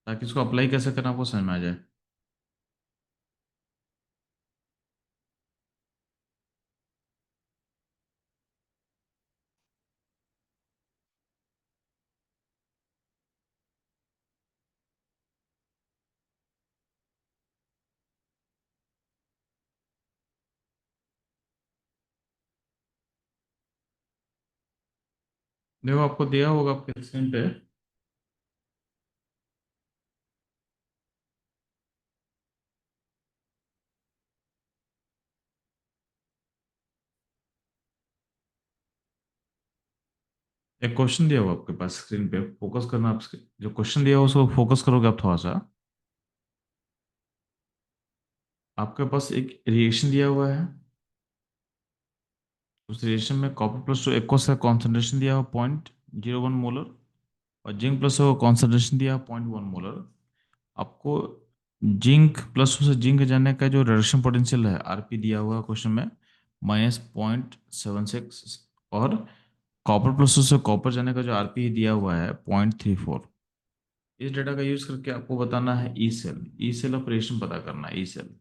ताकि इसको अप्लाई कैसे करना आपको समझ में आ जाए। देखो, आपको दिया होगा आपके स्क्रीन पे, एक क्वेश्चन दिया होगा आपके पास स्क्रीन पे, फोकस करना आप जो क्वेश्चन दिया हो उसको फोकस करोगे आप थोड़ा सा। आपके पास एक रिएक्शन दिया हुआ है, उस रिएक्शन में कॉपर प्लस टू एक्वस का कॉन्सेंट्रेशन दिया हुआ 0.01 मोलर, और जिंक प्लस का कॉन्सेंट्रेशन दिया हुआ 0.1 मोलर। आपको जिंक प्लस टू से जिंक जाने का जो रिडक्शन पोटेंशियल है आरपी दिया हुआ है क्वेश्चन में, -0.76, और कॉपर प्लस टू से कॉपर जाने का जो आरपी दिया हुआ है 0.34। इस डेटा का यूज करके आपको बताना है ई सेल ऑपरेशन पता करना है, ई सेल।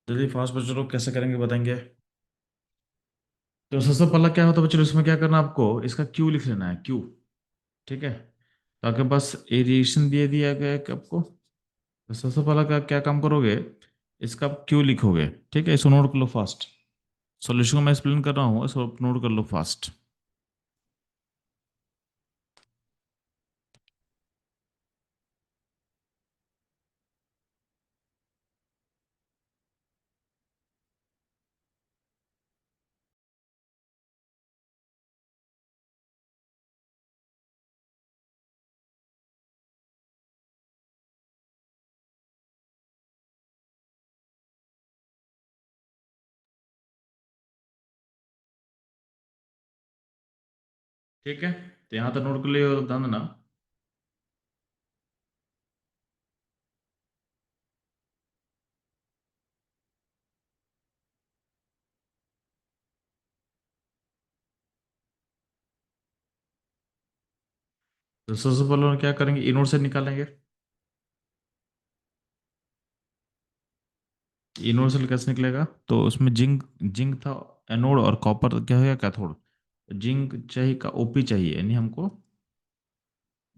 जल्दी फास्ट बच्चों लोग कैसे करेंगे बताएंगे। तो सबसे पहला क्या होता है बच्चों, इसमें क्या करना है आपको, इसका क्यू लिख लेना है, क्यू। ठीक है, तो आपके पास एरिएशन दे दिया गया है कि आपको, तो सबसे पहला क्या क्या काम करोगे, इसका आप क्यू लिखोगे। ठीक है, इसको नोट कर लो फास्ट, सॉल्यूशन को मैं एक्सप्लेन कर रहा हूँ, इसको नोट कर लो फास्ट। ठीक है, तो यहाँ तक नोट कर लियो, ध्यान देना। तो सबसे पहले हम क्या करेंगे, इनोड से निकालेंगे। इनोड से कैसे निकलेगा, तो उसमें जिंक, जिंक था एनोड, और कॉपर क्या हो गया कैथोड। जिंक चाहिए का ओपी चाहिए, यानी हमको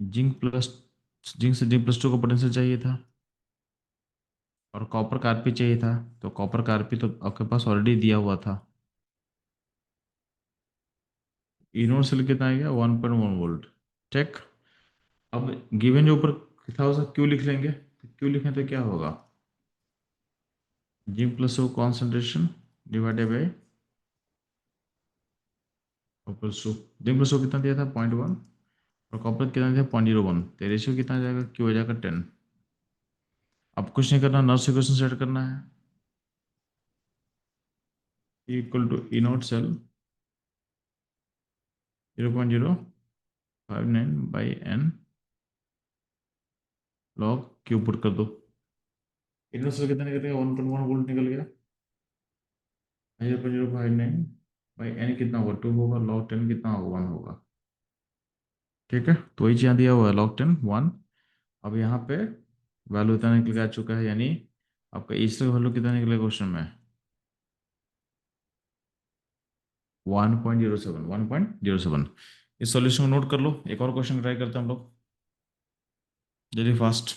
जिंक प्लस, जिंक से जिंक प्लस 2 का पोटेंशियल चाहिए था, और कॉपर का आरपी चाहिए था। तो कॉपर का आरपी तो आपके पास ऑलरेडी दिया हुआ था। इनोड से कितना आएगा, 1.1 वोल्ट। ठीक। अब गिवन जो ऊपर लिखा हो क्यू लिख लेंगे, तो क्यू लिखें तो क्या होगा, zinc plus concentration divided by copper so. Zinc plus कितना दिया था, 0.1, और कॉपर कितना दिया, 0.01। तो रेशियो कितना आ जाएगा, क्यू हो जाएगा 10। अब कुछ नहीं करना, नर्स इक्वेशन सेट करना है। Equal to E nought cell 0.059 log Q put कर दो। ई नोट सेल कितना निकल गया, 1.1 वोल्ट निकल गया। 0.059 एन कितना होगा, 2 होगा, लॉग 10 कितना होगा, 1 होगा। ठीक है, तो वही चीज़ दिया हुआ है, लॉग 10 1। अब यहाँ पे वैल्यू इतना निकल के आ चुका है, यानी आपका इसका वैल्यू कितना निकलेगा क्वेश्चन में, 1.07, 1.07। इस सॉल्यूशन को नोट कर लो, एक और क्वेश्चन ट्राई करते हैं हम लोग, जल्दी फास्ट।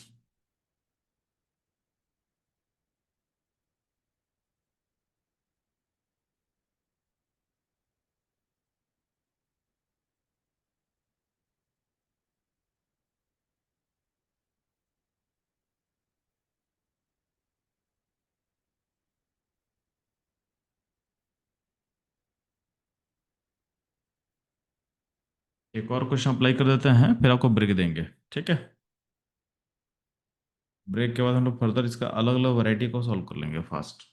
एक और क्वेश्चन अप्लाई कर देते हैं, फिर आपको ब्रेक देंगे। ठीक है, ब्रेक के बाद हम लोग फर्दर इसका अलग अलग वैरायटी को सॉल्व कर लेंगे फास्ट।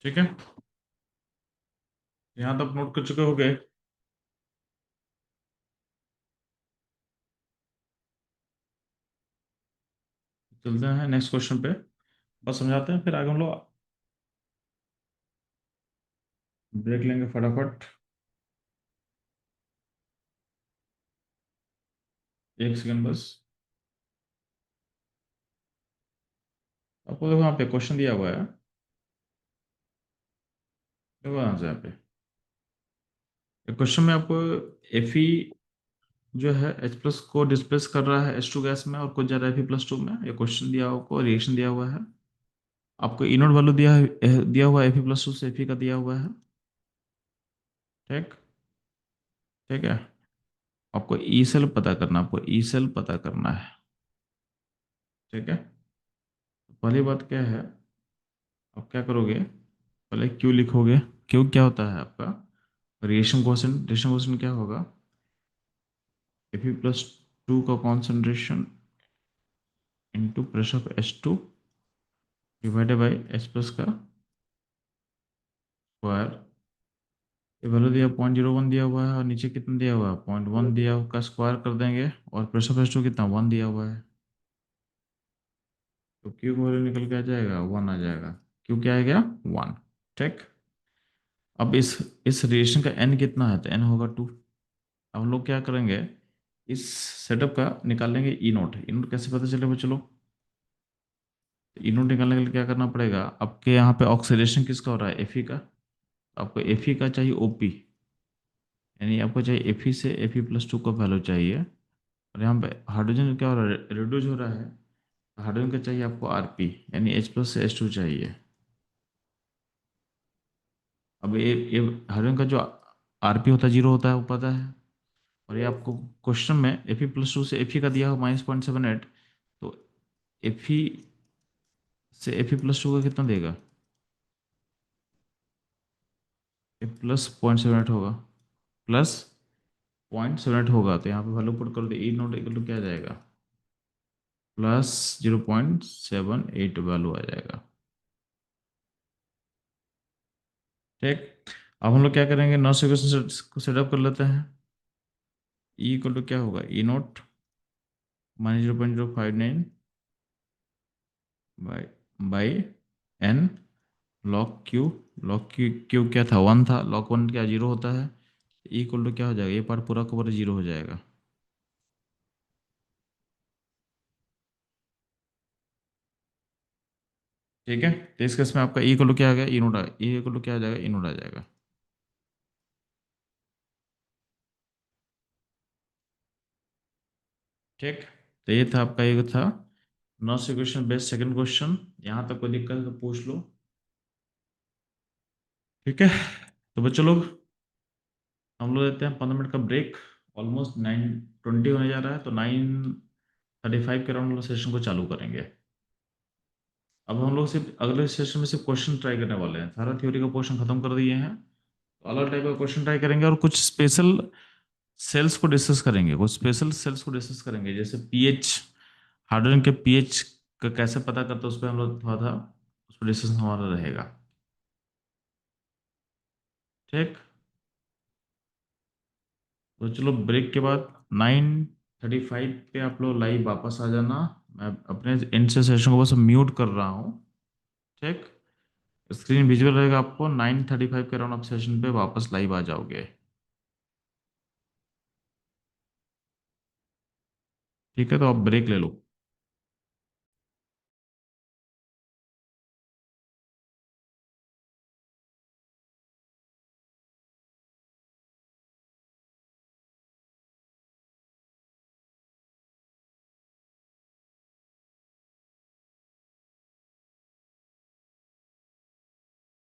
ठीक है, यहाँ तक नोट कर चुके हो गए। चलते हैं नेक्स्ट क्वेश्चन पे, बस समझाते हैं, फिर आगे हम लोग ब्रेक लेंगे फटाफट। एक सेकंड बस। आपको देखो यहाँ पे क्वेश्चन दिया हुआ है, देखो यहाँ से, यहाँ पे क्वेश्चन में आपको Fe जो है H+ को डिस्प्लेस कर रहा है H2 गैस में, और कुछ जा रहा है Fe+2 में। ये क्वेश्चन दिया हुआ, आपको रिएक्शन दिया हुआ है, आपको इनोड वैल्यू दिया हुआ है Fe+2 से Fe का दिया हुआ है। ठीक। ठीक है, आपको ई सेल पता करना, आपको ई सेल पता करना है। ठीक है, पहली बात क्या है, आप क्या करोगे, पहले क्यू लिखोगे। क्यू क्या होता है आपका, रिएक्शन क्वोशेंट। रिएक्शन क्वोशेंट क्या होगा, Fe+2 का concentration into pressure of H2 divided by H plus का स्क्वायर। ये वैल्यू दिया 0.01 दिया हुआ है और नीचे कितना दिया हुआ है 0.1 दिया हुआ का स्क्वायर कर देंगे और प्रेशर ऑफ H2 कितना 1 दिया हुआ है, तो क्यू वैल्यू निकल के आ जाएगा 1 आ जाएगा। क्यू क्या आ गया 1। ठीक। अब इस रिएक्शन का एन कितना है, तो एन होगा 2। अब हम लोग क्या करेंगे, इस सेटअप का निकालेंगे ई नोट। ई नोट कैसे पता चलेगा, चलो ई नोट निकालने के लिए क्या करना पड़ेगा, आपके यहाँ पे ऑक्सीडेशन किसका हो रहा है एफी का, तो आपको एफी का चाहिए ओपी, यानी आपको चाहिए एफी से Fe+2 का वैल्यू चाहिए। और यहाँ पे हाइड्रोजन क्या हो रहा है रिड्यूस हो रहा है, हाइड्रोजन का चाहिए आपको आरपी, यानी H प्लस से H2 चाहिए। अब ये हाइड्रोजन का जो आरपी होता है 0 होता है वो पता है, और ये आपको क्वेश्चन में Fe+2 से Fe का दिया हो -0.78, तो Fe से Fe+2 का कितना देगा, +0.78 होगा, +0.78 होगा, तो यहाँ पे वैल्यू पुट कर दे ई नोट इक्वल टू क्या आ जाएगा, +0.78 वैल्यू आ जाएगा। ठीक। अब हम लोग क्या करेंगे, नॉट इक्वेशन को सेटअप कर लेते हैं। ई इक्वल टू क्या होगा, E naught -0.059 by by N log Q क्या था 1 था, log 1 क्या 0 होता है, ई इक्वल टू क्या हो जाएगा, ये पार्ट पूरा का पूरा 0 हो जाएगा। ठीक है, तो इस केस में आपका ई इक्वल टू क्या आ गया, ई नोट ई इक्वल टू क्या आ जाएगा, ई नोट आ जाएगा। ठीक। तो ये था आपका, ये था not equation based second question. यहाँ तक कोई दिक्कत है तो पूछ लो। ठीक है, तो बच्चों लोग हम लोग देते हैं 15 मिनट का ब्रेक। ऑलमोस्ट 9:20 होने जा रहा है, तो 9:35 के अराउंड सेशन को चालू करेंगे। अब हम लोग सिर्फ अगले सेशन में सिर्फ क्वेश्चन ट्राई करने वाले हैं, सारा थ्योरी का पोर्शन खत्म कर दिए हैं, तो अलग टाइप का क्वेश्चन ट्राई करेंगे और कुछ स्पेशल सेल्स को डिस्कस करेंगे, कुछ स्पेशल सेल्स को डिस्कस करेंगे, जैसे पीएच, हाइड्रोजन के पीएच का कैसे पता करते हैं उस पर हम लोग थोड़ा था, उस पर डिस्कशन हमारा रहेगा। ठीक। तो चलो ब्रेक के बाद 9:35 पे आप लोग लाइव वापस आ जाना। मैं अपने एंड से सेशन को बस म्यूट कर रहा हूँ। ठीक। स्क्रीन विजुअल रहेगा, आपको 9:35 के अराउंड आप सेशन पे वापस लाइव आ जाओगे। ठीक है, तो आप ब्रेक ले लो।